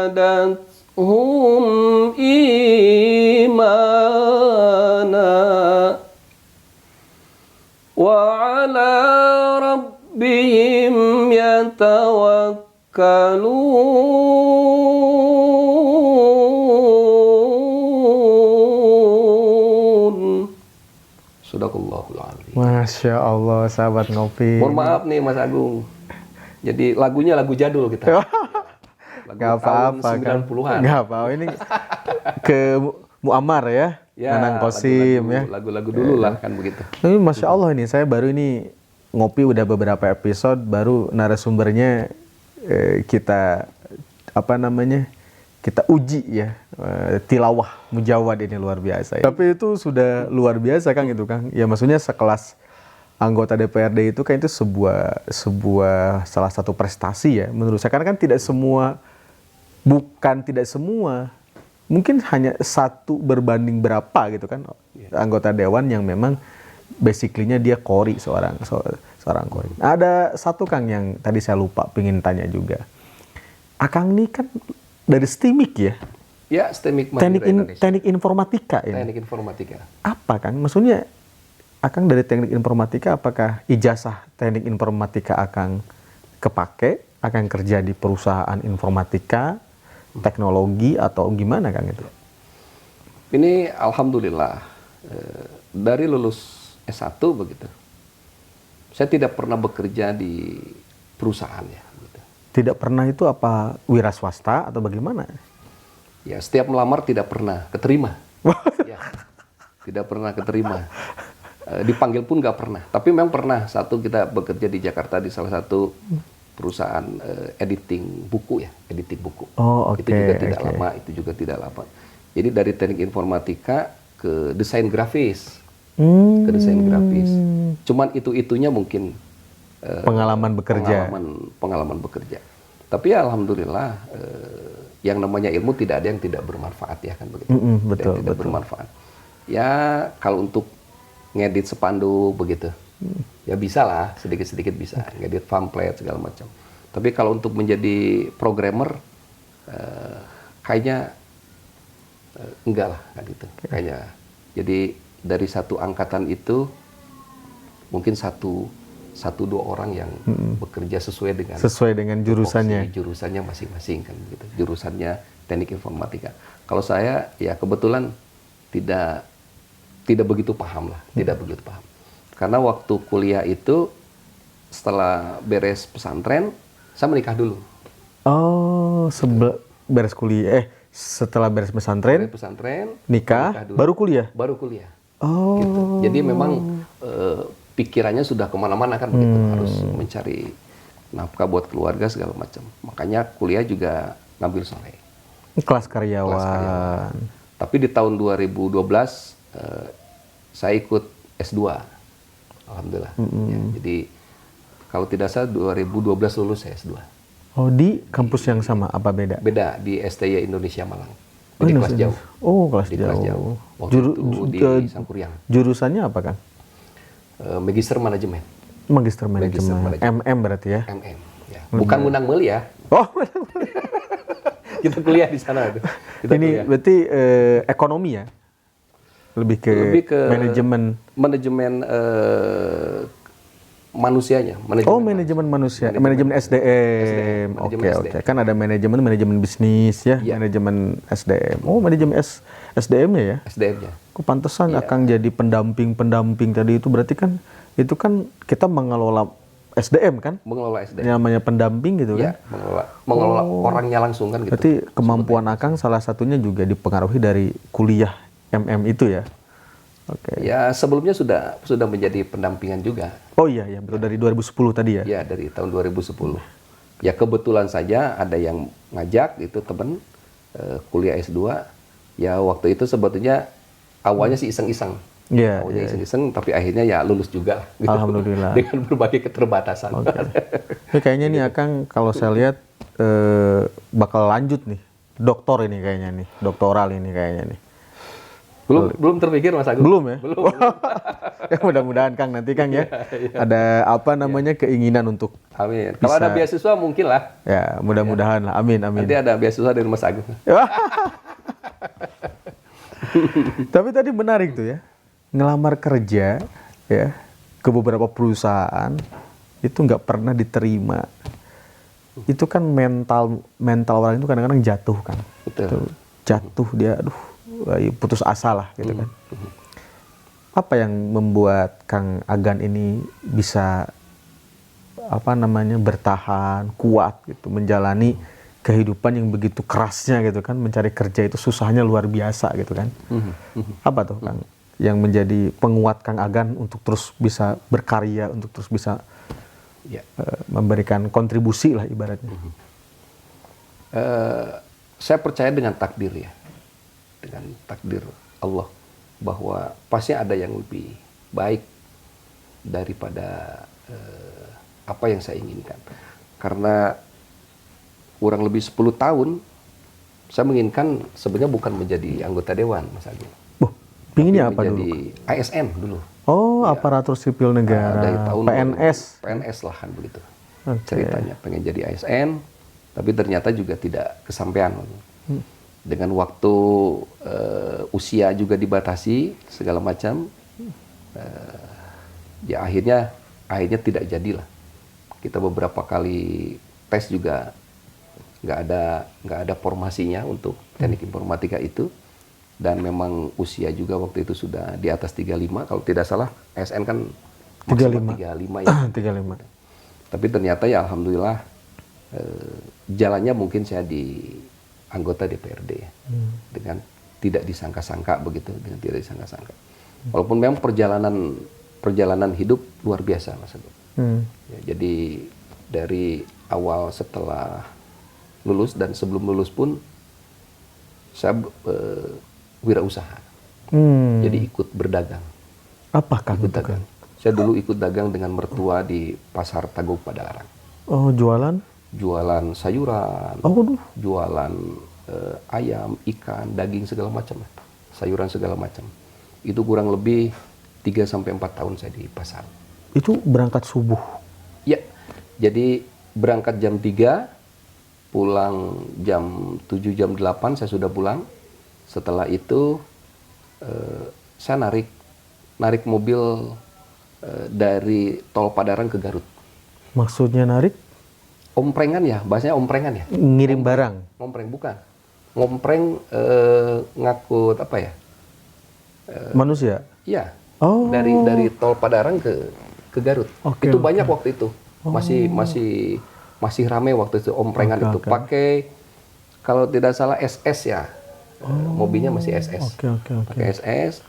زادتهم إيمانا وعلى ربهم يتوكلون. Sadaqallahul Azim. Masya Allah sahabat ngopi. Mohon maaf nih Mas Agung. Jadi lagunya lagu jadul kita. Lagu Gak apa-apa tahun kan. 90-an. Gak apa-apa. Ini ke Muammar ya. Ya, Nanang Kosim ya. lagu-lagu dulu lah kan begitu. Ini Masya Allah ini, saya baru ini ngopi udah beberapa episode, baru narasumbernya kita apa namanya, kita uji ya, tilawah mujawad ini luar biasa ya. Tapi itu sudah luar biasa Kang itu Kang. Ya maksudnya sekelas anggota DPRD itu kan itu sebuah salah satu prestasi ya menurut saya. Karena kan tidak semua, mungkin hanya 1 berbanding berapa gitu kan anggota dewan yang memang basically-nya dia qori, seorang qori. Ada satu Kang yang tadi saya lupa pengen tanya juga. Akang ini kan dari STIMIK ya? Ya, STIMIK Madura Indonesia. Teknik informatika ini. Teknik informatika. Apa Kang? Maksudnya Akang dari teknik informatika, apakah ijazah teknik informatika Akang kepake? Akang kerja di perusahaan informatika, teknologi atau gimana Kang itu? Ini alhamdulillah dari lulus S1 begitu. Saya tidak pernah bekerja di perusahaan ya. Gitu. Tidak pernah itu apa wira swasta atau bagaimana? Ya setiap melamar tidak pernah keterima. Ya, tidak pernah keterima. Dipanggil pun nggak pernah. Tapi memang pernah satu kita bekerja di Jakarta di salah satu perusahaan editing buku ya, editing buku. Oh, oke. Itu juga tidak lama, itu juga tidak lama. Jadi dari teknik informatika ke desain grafis, ke desain grafis. Cuman itu-itunya mungkin Pengalaman bekerja. Pengalaman bekerja. Tapi ya alhamdulillah yang namanya ilmu tidak ada yang tidak bermanfaat ya kan begitu. Betul, Yang tidak bermanfaat. Ya kalau untuk ngedit spanduk begitu, ya bisa lah sedikit-sedikit bisa ngedit pamflet segala macam. Tapi kalau untuk menjadi programmer kayaknya enggak lah kan gitu. Kayaknya. Jadi dari satu angkatan itu mungkin satu dua orang yang bekerja sesuai dengan jurusannya. Jurusannya masing-masing kan gitu. Jurusannya teknik informatika. Kalau saya ya kebetulan tidak begitu paham lah, tidak begitu paham. Karena waktu kuliah itu setelah beres pesantren saya menikah dulu. Oh, beres kuliah setelah beres pesantren nikah baru kuliah. Baru kuliah. Oh. Gitu. Jadi memang pikirannya sudah kemana-mana kan begitu, harus mencari nafkah buat keluarga segala macam. Makanya kuliah juga ngambil sore. Kelas karyawan. Tapi di tahun 2012 saya ikut S2. Alhamdulillah. Ya, jadi kalau tidak salah 2012 lulus saya S2. Oh, di kampus yang sama apa beda? Beda di STY Indonesia Malang. Di kelas jauh. Oh, kelas di jauh. Kelas jauh. Waktu itu di Sangkuriang. Jurusannya apa kan? Magister Manajemen. Magister Manajemen. MM berarti ya? MM. Ya. Bukan Munang Meli ya. Oh, kita kuliah di sana. Ini kuliah. Berarti ekonomi ya? Lebih ke manajemen. Manajemen manusianya. Manajemen manusia. Manajemen SDM. Oke. Kan ada manajemen bisnis ya, manajemen SDM. Oh, manajemen SDM-nya ya? SDM-nya. Kok pantesan akan jadi pendamping tadi itu berarti kan itu kan kita mengelola SDM kan? Mengelola SDM. Namanya pendamping gitu kan? Mengelola orangnya langsung kan gitu. Berarti kemampuan Akang salah satunya juga dipengaruhi dari kuliah MM itu ya? Oke. Ya sebelumnya sudah menjadi pendampingan juga. Oh iya betul dari 2010 tadi ya? Ya dari tahun 2010. Ya kebetulan saja ada yang ngajak itu teman kuliah S2. Ya waktu itu sebetulnya awalnya sih iseng-iseng. Iya. Awalnya iseng-iseng tapi akhirnya ya lulus juga. Gitu. Alhamdulillah. Dengan berbagai keterbatasan. Ini kayaknya nih Akang kalau saya lihat bakal lanjut nih. Doktor ini kayaknya nih. Doktoral ini kayaknya nih. Belum terpikir Mas Agung? Belum ya? Belum. Ya mudah-mudahan Kang nanti Kang ya. Ada apa namanya keinginan untuk Amin. Kalau ada beasiswa mungkin lah. Ya, mudah-mudahan lah. Amin. Nanti ada beasiswa dari Mas Agung. Tapi tadi menarik tuh ya. Ngelamar kerja ya ke beberapa perusahaan itu nggak pernah diterima. Itu kan mental orang itu kadang-kadang jatuh kan. Betul. Jatuh dia putus asa lah gitu kan. Apa yang membuat Kang Agan ini bisa bertahan, kuat gitu, menjalani kehidupan yang begitu kerasnya gitu kan, mencari kerja itu susahnya luar biasa gitu kan. Apa tuh Kang yang menjadi penguat Kang Agan untuk terus bisa berkarya, untuk terus bisa memberikan kontribusi lah ibaratnya. Saya percaya dengan takdir ya. Dengan takdir Allah bahwa pasti ada yang lebih baik daripada apa yang saya inginkan. Karena kurang lebih 10 tahun saya menginginkan sebenarnya bukan menjadi anggota dewan, Mas Agung. Pinginnya apa dulu? Menjadi ASN dulu. Oh, aparatur sipil negara. Dari tahun PNS lah kan begitu. Ceritanya pengen jadi ASN, tapi ternyata juga tidak kesampaian. Dengan waktu usia juga dibatasi segala macam, ya akhirnya tidak jadilah. Kita beberapa kali tes juga nggak ada formasinya untuk teknik informatika itu, dan memang usia juga waktu itu sudah di atas 35 kalau tidak salah. ASN kan 35 ya. 35. Tapi ternyata ya alhamdulillah jalannya mungkin saya di anggota DPRD ya. Dengan tidak disangka-sangka begitu, dengan tidak disangka-sangka. Walaupun memang perjalanan perjalanan hidup luar biasa, Mas Agung. Hmm. Ya, jadi dari awal setelah lulus dan sebelum lulus pun saya wirausaha. Jadi ikut berdagang. Apakah Ikut itu, Kang? dagang. Saya dulu ikut dagang dengan mertua di Pasar Tagog Padalarang. Oh, jualan? Jualan sayuran, Oh, aduh. jualan ayam, ikan, daging segala macam, sayuran segala macam. Itu kurang lebih 3 sampai 4 tahun saya di pasar. Itu berangkat subuh. Ya, jadi berangkat jam 3, pulang jam 7, jam 8 saya sudah pulang. Setelah itu saya narik mobil dari Tol Padalarang ke Garut. Maksudnya narik? Omprengan ya, bahasanya omprengan ya. Ngirim barang. Ngompreng bukan. Ngompreng ngakut apa ya? Manusia? Iya. Oh. Dari Tol Padalarang ke Garut. Oke, Itu oke. banyak waktu itu. Masih ramai waktu itu omprengan Oke, itu. oke. Pakai kalau tidak salah SS ya. Mobilnya masih SS. Oke, oke, oke. Pakai SS.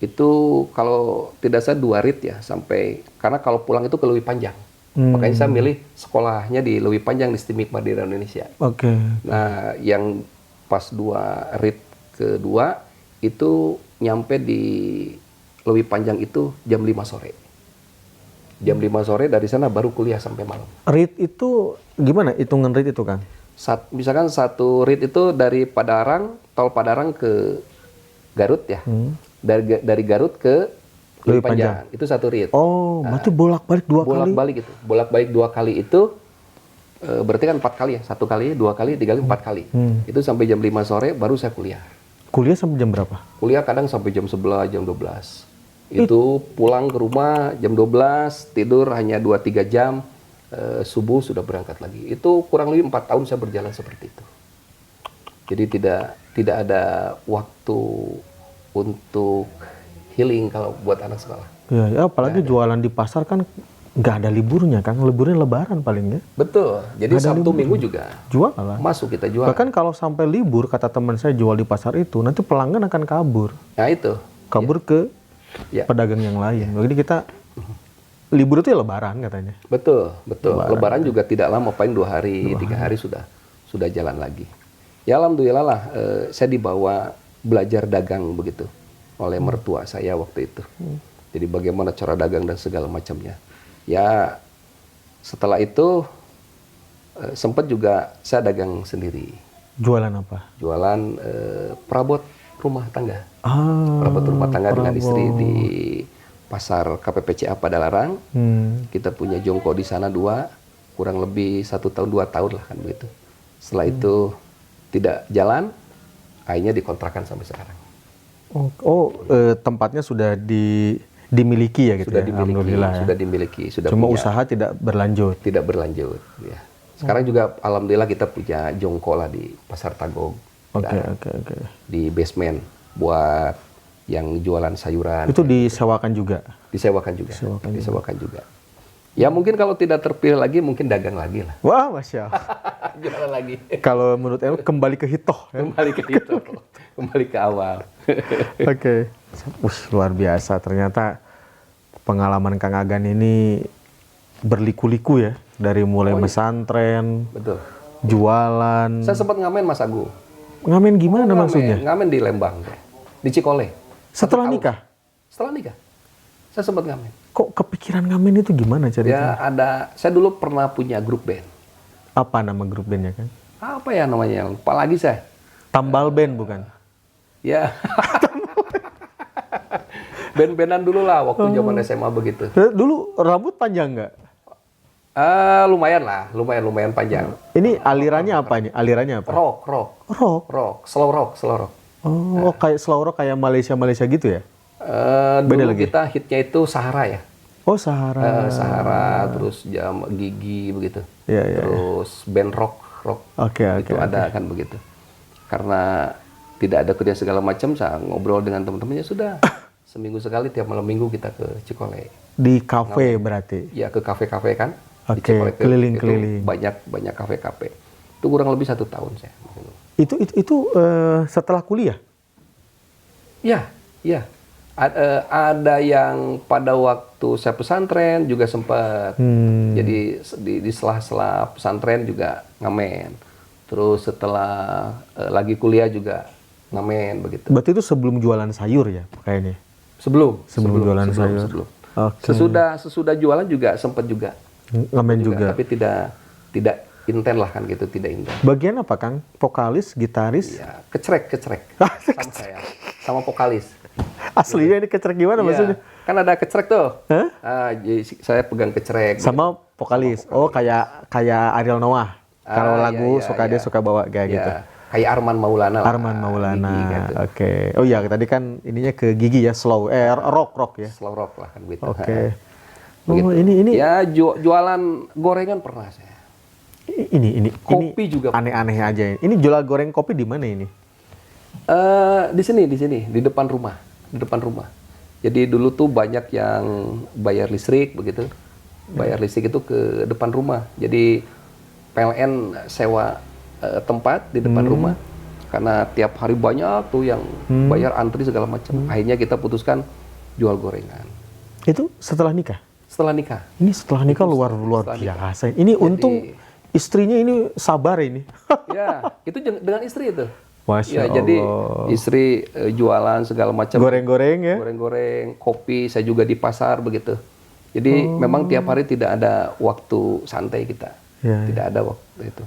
Itu kalau tidak salah 2 rit ya sampai, karena kalau pulang itu ke Leuwi Panjang. Makanya saya milih sekolahnya di Leuwi Panjang di STIMIK Madura Indonesia. Oke. Nah, yang pas 2 rit kedua itu nyampe di Leuwi Panjang itu jam 5 sore. Jam 5 sore dari sana baru kuliah sampai malam. Rit itu gimana? Hitungan rit itu, Kang? Misalkan 1 rit itu dari Padalarang, Tol Padalarang ke Garut ya. Dari Garut ke Leuwi Panjang. Itu 1 rit. Oh, berarti bolak-balik 2 kali? Bolak-balik itu. Bolak-balik 2 kali itu berarti kan 4 kali ya. 1 kali, 2 kali, 3 kali, 4 kali. Itu sampai jam 5 sore baru saya kuliah. Kuliah sampai jam berapa? Kuliah kadang sampai jam 11, jam 12. Itu pulang ke rumah jam 12, tidur hanya 2-3 jam, subuh sudah berangkat lagi. Itu kurang lebih 4 tahun saya berjalan seperti itu. Jadi tidak ada waktu untuk healing kalau buat anak sekolah. Ya, ya apalagi jualan di pasar kan nggak ada liburnya, Kang. Liburnya lebaran paling ya. Betul. Jadi Sabtu Minggu juga Jualan. masuk kita jual. Bahkan kalau sampai libur, kata teman saya jual di pasar itu, nanti pelanggan akan kabur. Nah itu. Kabur ke Ya. pedagang yang lain. Jadi kita libur itu ya lebaran katanya. Betul, betul. Lebaran juga tidak lama, paling 2 hari, 3 hari sudah jalan lagi. Ya alhamdulillah lah, saya dibawa belajar dagang begitu oleh mertua saya waktu itu. Jadi bagaimana cara dagang dan segala macamnya. Ya setelah itu sempat juga saya dagang sendiri. Jualan apa? Jualan perabot rumah tangga. Ah, Perabot rumah tangga dengan istri di pasar KPPCA Padalarang. Kita punya jongkok di sana 2, kurang lebih 1 tahun 2 tahun lah kan begitu. Setelah itu tidak jalan, akhirnya dikontrakan sampai sekarang. Tempatnya sudah dimiliki ya gitu Sudah ya? dimiliki, Alhamdulillah ya. sudah dimiliki, sudah Cuma punya, usaha tidak berlanjut. tidak berlanjut. Ya. Sekarang juga alhamdulillah kita punya jongkok lah di Pasar Tagog. Oke, Dan oke, oke. di basement buat yang jualan sayuran. Itu disewakan juga? Disewakan juga. Disewakan juga. Ya mungkin kalau tidak terpilih lagi mungkin dagang lagi lah. Wah, Masya Allah. Jualan lagi. Kalau menurut Emu kembali ke hitoh ya? Kembali ke itu. Kembali ke awal. Oke. Luar biasa. Ternyata pengalaman Kang Agan ini berliku-liku ya. Dari mulai mesantren, Betul. jualan. Saya sempat ngamen Mas Agung. Ngamen gimana maksudnya? Ngamen di Lembang. Di Cikole. Setelah 1 tahun. nikah? Setelah nikah. Saya sempat ngamen. Kok kepikiran ngamen itu gimana Ya ceritanya? saya dulu pernah punya grup band. Apa nama grup bandnya kan? Apa ya namanya? Lupa lagi saya. Tambal Band bukan? Ya. Band-bandan dulu lah waktu zaman SMA begitu. Dulu rambut panjang nggak? Lumayan lah, lumayan panjang. Ini alirannya apa ini? Alirannya apa? Rock, slow rock. Oh, kayak slow rock kayak Malaysia gitu ya? Dulu kita hitnya itu Sahara ya. Oh, Sahara. Sahara, terus jam Gigi begitu. Iya, iya. Terus band rock Oke, itu ada kan begitu. Karena tidak ada kerja segala macam, saya ngobrol dengan teman-temannya sudah. Seminggu sekali tiap malam minggu kita ke Cikole. Di kafe berarti? Ya ke kafe-kafe kan. Di Oke, Cikole keliling-keliling. itu banyak kafe-kafe. Itu kurang lebih 1 tahun saya. Itu setelah kuliah? Ya. Ada yang pada waktu saya pesantren juga sempat. Jadi di sela-sela pesantren juga ngamen. Terus setelah lagi kuliah juga ngamen begitu. Berarti itu sebelum jualan sayur ya kayaknya? Sebelum jualan sayur. Sebelum. Oke. Sesudah jualan juga sempat juga. Ngamen juga. Tapi tidak inten lah kan gitu, tidak inten. Bagian apa Kang? Vokalis, gitaris? Ya, kecrek sama saya, sama vokalis. Aslinya ini kecrek gimana Iya, maksudnya? kan ada kecrek tuh. Hah? Jadi saya pegang kecrek. Sama vokalis. Oh, kayak Ariel Noah. Kalau lagu dia suka bawa kayak Ya, gitu. kayak Arman Maulana lah. Arman Maulana. Gigi, gitu. Oke. Oh iya, tadi kan ininya ke Gigi ya, slow rock ya. Slow rock lah kan gitu. Oke. Oh, Begitu. ini Ya jualan gorengan pernah saya. ini Kopi juga. aneh-aneh aja. Ini jual goreng kopi di mana ini? Di sini, di depan rumah, Jadi dulu tuh banyak yang bayar listrik begitu. Bayar listrik itu ke depan rumah. Jadi PLN sewa tempat di depan rumah. Karena tiap hari banyak tuh yang bayar antri segala macam. Akhirnya kita putuskan jual gorengan. Itu setelah nikah? Setelah nikah. Ini setelah nikah luar biasa. Ini untung istrinya ini sabar ini. Ya, itu dengan istri itu. Masya Ya, Allah. jadi istri jualan segala macam. Goreng-goreng ya? Goreng-goreng, kopi, saya juga di pasar begitu. Jadi memang tiap hari tidak ada waktu santai kita. Ya, Tidak ada waktu itu.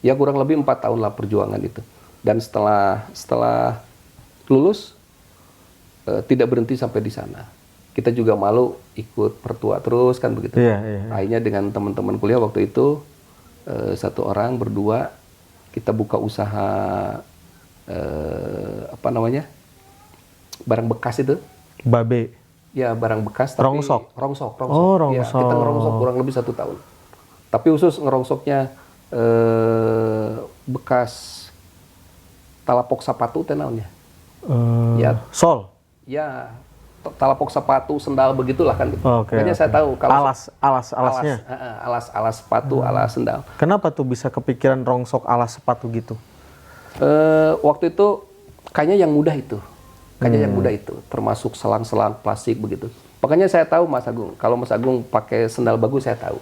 Ya kurang lebih 4 tahun lah perjuangan itu. Dan setelah lulus, tidak berhenti sampai di sana. Kita juga malu ikut pertua terus kan begitu. Iya. Akhirnya dengan teman-teman kuliah waktu itu, 1 orang berdua, kita buka usaha barang bekas itu. Babe. Ya barang bekas. Tapi Rongsok? Rongsok. Oh, Ya, rongsok. kita ngerongsok kurang lebih 1 tahun. Tapi khusus ngerongsoknya bekas talapok sepatu tenalnya. Ya. Sol. Ya talapok sepatu, sendal begitulah kan. Oke, Makanya saya tahu kalau alasnya. alas sepatu, alas sendal. Kenapa tuh bisa kepikiran rongsok alas sepatu gitu? Waktu itu kayaknya yang mudah itu. Termasuk selang-selang plastik begitu. Makanya saya tahu Mas Agung, kalau Mas Agung pakai sendal bagus saya tahu.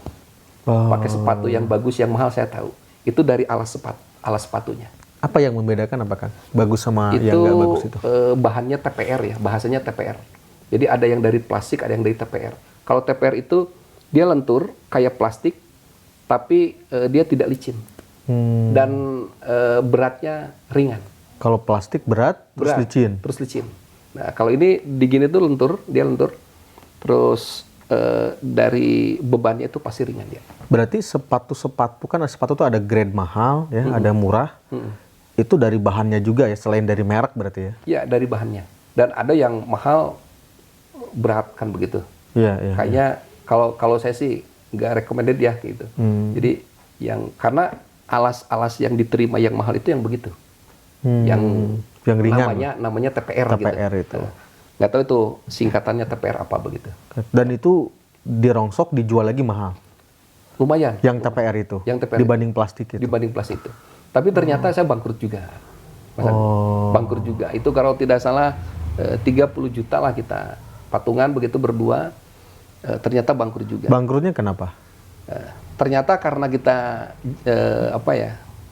Pakai sepatu yang bagus, yang mahal saya tahu. Itu dari alas sepatunya. Apa yang membedakan apa Kang? Bagus sama yang nggak bagus itu? Bahannya TPR ya, bahasanya TPR. Jadi ada yang dari plastik, ada yang dari TPR. Kalau TPR itu dia lentur kayak plastik, tapi dia tidak licin. Dan beratnya ringan. Kalau plastik berat, terus licin. Terus licin. Nah, kalau ini digini tuh lentur, dia lentur. Terus dari bebannya itu pasti ringan dia. Berarti sepatu kan sepatu tuh ada grade mahal ya, ada murah. Itu dari bahannya juga ya, selain dari merek berarti ya? Ya, dari bahannya. Dan ada yang mahal berat kan begitu. Iya. Kayaknya kalau saya sih nggak recommended ya gitu. Jadi karena alas-alas yang diterima yang mahal itu yang begitu. Yang ringan. Namanya TPR gitu. TPR itu. Nggak tahu itu singkatannya TPR apa begitu. Dan itu dirongsok dijual lagi mahal. Lumayan. Yang TPR itu. Yang TPR dibanding plastik itu. Dibanding plastik itu. Tapi ternyata saya bangkrut juga. Bangkrut juga. Itu kalau tidak salah 30 juta lah kita patungan begitu berdua. Ternyata bangkrut juga. Bangkrutnya kenapa? Ternyata karena kita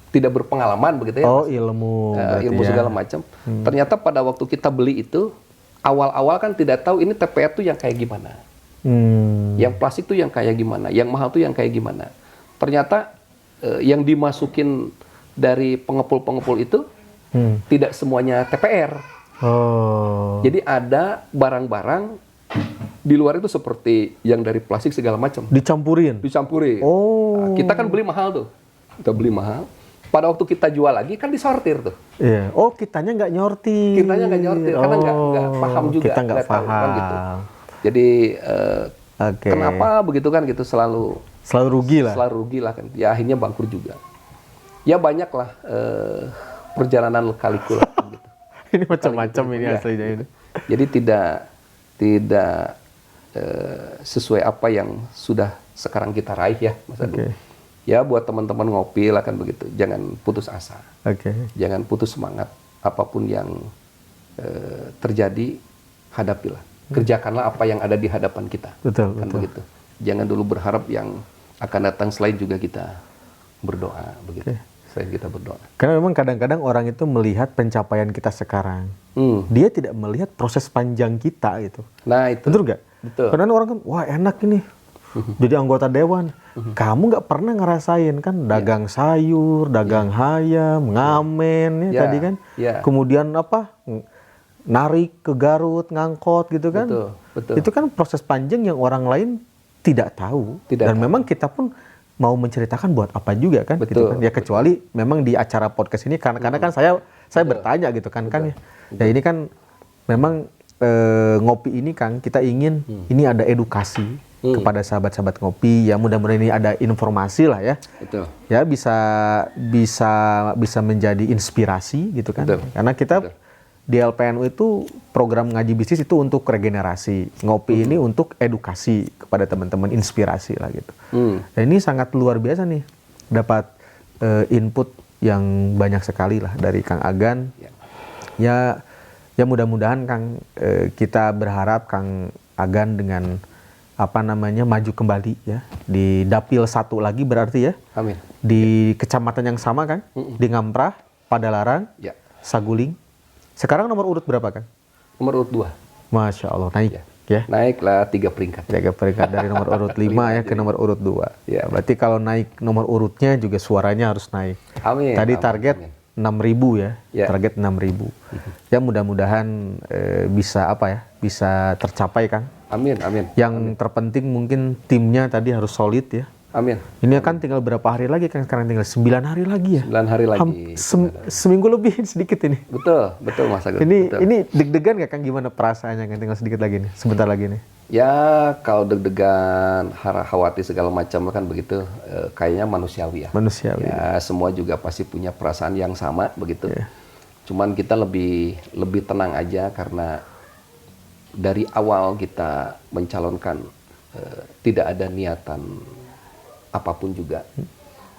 tidak berpengalaman begitu ya. Ilmu Segala macam. Ternyata pada waktu kita beli itu awal-awal kan tidak tahu ini TPR tuh yang kayak gimana. Yang plastik tuh yang kayak gimana, yang mahal tuh yang kayak gimana. Ternyata yang dimasukin dari pengepul-pengepul itu tidak semuanya TPR. Jadi ada barang-barang di luar itu seperti yang dari plastik segala macam. Dicampurin. Nah, kita kan beli mahal tuh. Kita beli mahal. Pada waktu kita jual lagi kan disortir tuh. Iya. Kitanya nggak nyortir. Karena nggak paham juga. Kita nggak paham. Kan, gitu. Jadi kenapa begitu kan gitu selalu rugi lah. Selalu rugi lah kan. Ya akhirnya bangkrut juga. Ya banyak lah perjalanan lika-liku lah. Gitu. Ini macam-macam ini ya. aslinya ini. Jadi tidak sesuai apa yang sudah sekarang kita raih ya, Mas Agung. Ya buat teman-teman ngopi lah kan begitu. Jangan putus asa. Jangan putus semangat. Apapun yang terjadi hadapilah. Kerjakanlah apa yang ada di hadapan kita. Betul, Kan betul. begitu. Jangan dulu berharap yang akan datang selain juga kita berdoa, begitu. Selain kita berdoa. Karena memang kadang-kadang orang itu melihat pencapaian kita sekarang. Dia tidak melihat proses panjang kita gitu. Nah, itu. Betul nggak? Betul. Karena orang kan, wah enak ini jadi anggota dewan. Kamu nggak pernah ngerasain kan dagang sayur, dagang ayam, ngamen ya Ya, tadi kan. ya. Kemudian apa? Narik ke Garut, ngangkot gitu kan. Betul, betul. Itu kan proses panjang yang orang lain tidak tahu. Tidak Dan tahu. memang kita pun mau menceritakan buat apa juga kan gitu Betul, kan. Ya kecuali memang di acara podcast ini karena kan saya bertanya gitu kan kan ya. Ya ini kan memang ngopi ini Kang kita ingin ini ada edukasi kepada sahabat-sahabat ngopi ya, mudah-mudahan ini ada informasi lah ya. Betul. Ya bisa menjadi inspirasi gitu kan. Betul. Karena kita Betul. di LPNU itu program ngaji bisnis itu untuk regenerasi, ngopi ini untuk edukasi kepada teman-teman, inspirasi lah gitu. Dan ini sangat luar biasa nih, dapat input yang banyak sekali lah dari Kang Agan. Ya mudah-mudahan Kang kita berharap Kang Agan dengan maju kembali ya di Dapil 1 lagi berarti ya. Amin. Di kecamatan yang sama kan, di Ngamprah, Padalarang, Ya. Saguling. Sekarang nomor urut berapa Kang? Nomor urut 2. Masya Allah naik ya. Naiklah 3 peringkat. Jaga peringkat dari nomor urut 5 ya ke nomor urut 2. Ya. Berarti kalau naik nomor urutnya juga suaranya harus naik. Amin. Tadi Amin, target amin. 6.000 ya. Ya. Target 6.000. Ya mudah-mudahan bisa bisa tercapai Kang. Amin, amin. Yang terpenting mungkin timnya tadi harus solid ya. Amin. Ini kan tinggal berapa hari lagi kan sekarang tinggal 9 hari lagi ya. 9 hari lagi. Seminggu lebih sedikit ini. Betul, betul Mas Agung. Betul. Ini deg-degan nggak Kang gimana perasaannya kan tinggal sedikit lagi nih, sebentar lagi nih. Ya kalau deg-degan, khawatir segala macam kan begitu, kayaknya manusiawi ya. Manusiawi. Ya semua juga pasti punya perasaan yang sama begitu. Iya. Cuman kita lebih tenang aja karena dari awal kita mencalonkan tidak ada niatan apapun juga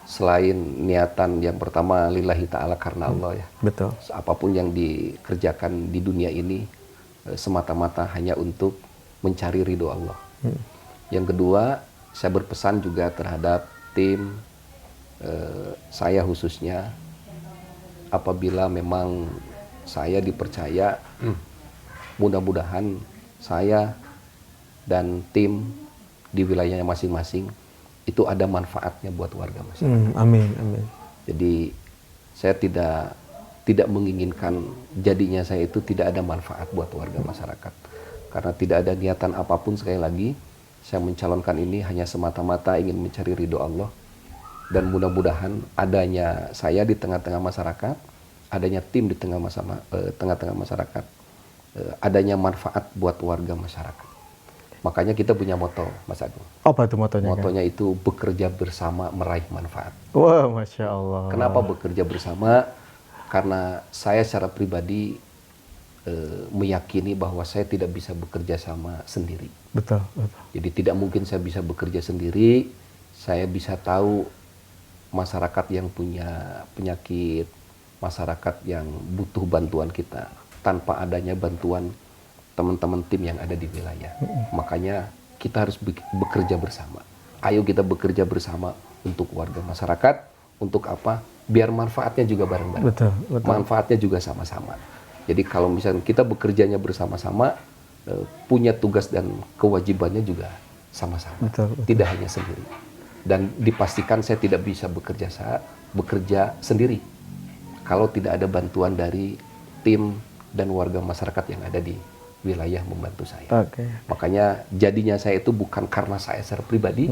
selain niatan yang pertama lillahi ta'ala karena Allah ya. Betul. Apapun yang dikerjakan di dunia ini semata-mata hanya untuk mencari ridho Allah. Yang kedua, saya berpesan juga terhadap tim saya khususnya, apabila memang saya dipercaya, mudah-mudahan saya dan tim di wilayahnya masing-masing itu ada manfaatnya buat warga masyarakat. Amin, amin. Jadi saya tidak menginginkan jadinya saya itu tidak ada manfaat buat warga masyarakat. Karena tidak ada niatan apapun, sekali lagi saya mencalonkan ini hanya semata-mata ingin mencari ridho Allah. Dan mudah-mudahan adanya saya di tengah-tengah masyarakat, adanya tim di tengah-tengah masyarakat, adanya manfaat buat warga masyarakat. Makanya kita punya moto, Mas Agung. Apa tuh motonya? Motonya itu bekerja bersama meraih manfaat. Wah, Masya Allah. Kenapa bekerja bersama? Karena saya secara pribadi meyakini bahwa saya tidak bisa bekerja sama sendiri. Betul, betul. Jadi tidak mungkin saya bisa bekerja sendiri. Saya bisa tahu masyarakat yang punya penyakit, masyarakat yang butuh bantuan kita tanpa adanya bantuan teman-teman tim yang ada di wilayah. Makanya kita harus bekerja bersama. Ayo kita bekerja bersama untuk warga masyarakat. Untuk apa? Biar manfaatnya juga bareng-bareng. Betul, betul. Manfaatnya juga sama-sama. Jadi kalau misalnya kita bekerjanya bersama-sama, punya tugas dan kewajibannya juga sama-sama. Betul, betul. Tidak hanya sendiri. Dan dipastikan saya tidak bisa bekerja sendiri kalau tidak ada bantuan dari tim dan warga masyarakat yang ada di wilayah membantu saya. Oke. Makanya jadinya saya itu bukan karena saya secara pribadi,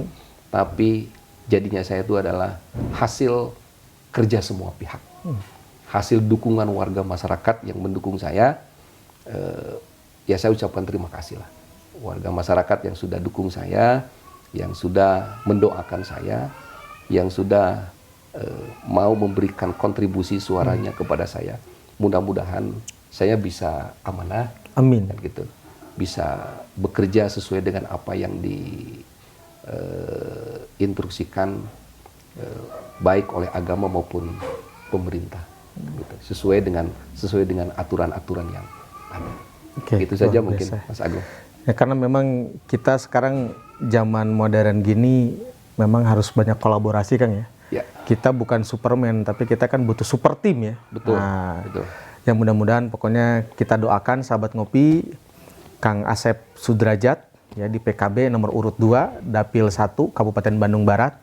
tapi jadinya saya itu adalah hasil kerja semua pihak. Hasil dukungan warga masyarakat yang mendukung saya. Ya saya ucapkan terima kasih lah. Warga masyarakat yang sudah dukung saya, yang sudah mendoakan saya, yang sudah mau memberikan kontribusi suaranya kepada saya. Mudah-mudahan saya bisa amanah. Amin. Dan gitu, bisa bekerja sesuai dengan apa yang diinstruksikan baik oleh agama maupun pemerintah, gitu. sesuai dengan aturan-aturan yang ada. Oke, Itu saja luar mungkin, biasa. Mas Agung. Ya, karena memang kita sekarang zaman modern gini memang harus banyak kolaborasi Kang ya. Ya, Kita bukan Superman tapi kita kan butuh super team ya. betul. Nah, Betul. yang mudah-mudahan pokoknya kita doakan sahabat ngopi Kang Asep Sudrajat ya di PKB nomor urut 2 Dapil 1 Kabupaten Bandung Barat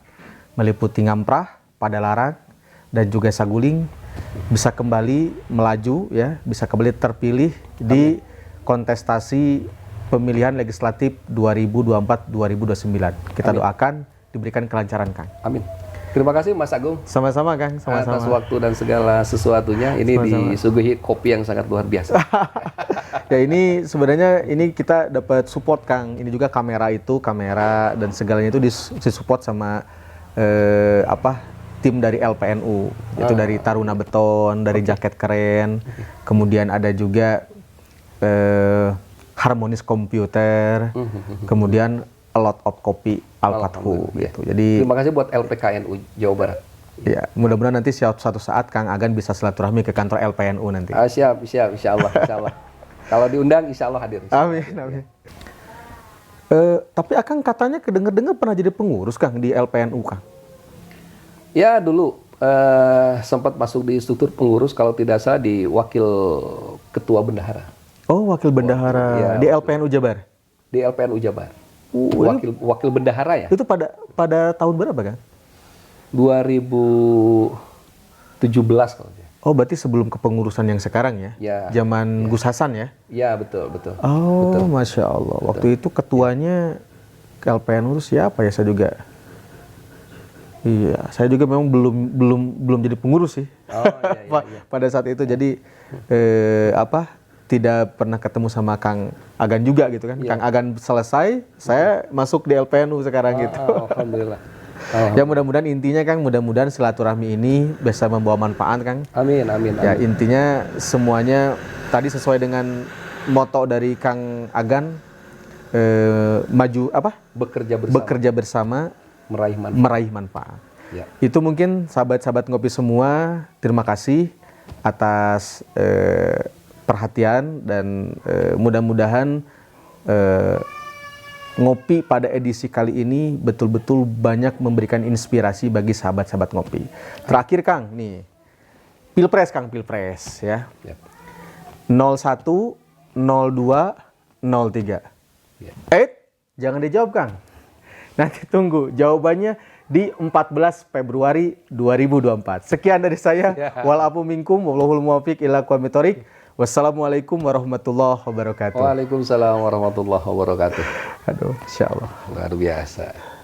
meliputi Ngamprah, Padalarang dan juga Saguling bisa kembali melaju ya, bisa kembali terpilih di kontestasi pemilihan legislatif 2024-2029. Kita Amin. doakan diberikan kelancaran Kang. Amin. Terima kasih Mas Agung Sama-sama Kang, atas sama-sama. waktu dan segala sesuatunya. Ini Sama-sama. disuguhi kopi yang sangat luar biasa. Ya ini sebenarnya ini kita dapat support Kang. Ini juga kamera dan segalanya itu disupport sama tim dari LPNU. Itu dari Taruna Beton, dari Jaket Keren. Kemudian ada juga Harmonis Komputer. Kemudian A Lot of Coffee Al-Fathu Alhamdulillah. gitu. Jadi Terima kasih buat LPKNU Jawa Barat. ya mudah-mudahan nanti suatu saat Kang Agan bisa silaturahmi ke kantor LPNU nanti. Siap, insya Allah. Kalau diundang, insya Allah hadir. Amin, amin. Tapi Akang katanya kedenger-dengar pernah jadi pengurus Kang di LPNU Kang. Ya dulu sempat masuk di struktur pengurus, kalau tidak salah di wakil ketua bendahara Oh, wakil bendahara Iya, di LPNU Jabar. di LPNU Jabar. Itu, Wakil bendahara ya. itu pada tahun berapa Kang? 2017 kalau dia. Oh, berarti sebelum kepengurusan yang sekarang ya? Ya, Zaman Gus Hasan ya? Ya betul. Oh, Masya Allah. Waktu itu ketuanya ke LPNU siapa ya? Saya juga memang belum jadi pengurus sih. Oh, iya. Pada saat itu jadi tidak pernah ketemu sama Kang Agan juga gitu kan. Kang Agan selesai, saya masuk di LPNU sekarang gitu. Alhamdulillah. Ya mudah-mudahan intinya Kang, mudah-mudahan silaturahmi ini bisa membawa manfaat Kang. Amin. Ya intinya semuanya tadi sesuai dengan moto dari Kang Agan, bekerja bersama meraih manfaat. Ya. Itu mungkin sahabat-sahabat ngopi semua, terima kasih atas perhatian dan mudah-mudahan ngopi pada edisi kali ini betul-betul banyak memberikan inspirasi bagi sahabat-sahabat ngopi. Terakhir Kang, nih Pilpres ya. Yep. 01, 02, 03. Ya. Jangan dijawab Kang. Nanti tunggu jawabannya di 14 Februari 2024. Sekian dari saya. Wal afu minkum wallahul muwaffiq ila aqwamit thoriq. Wassalamualaikum warahmatullahi wabarakatuh. Waalaikumsalam warahmatullahi wabarakatuh. Aduh, insyaallah. Luar biasa.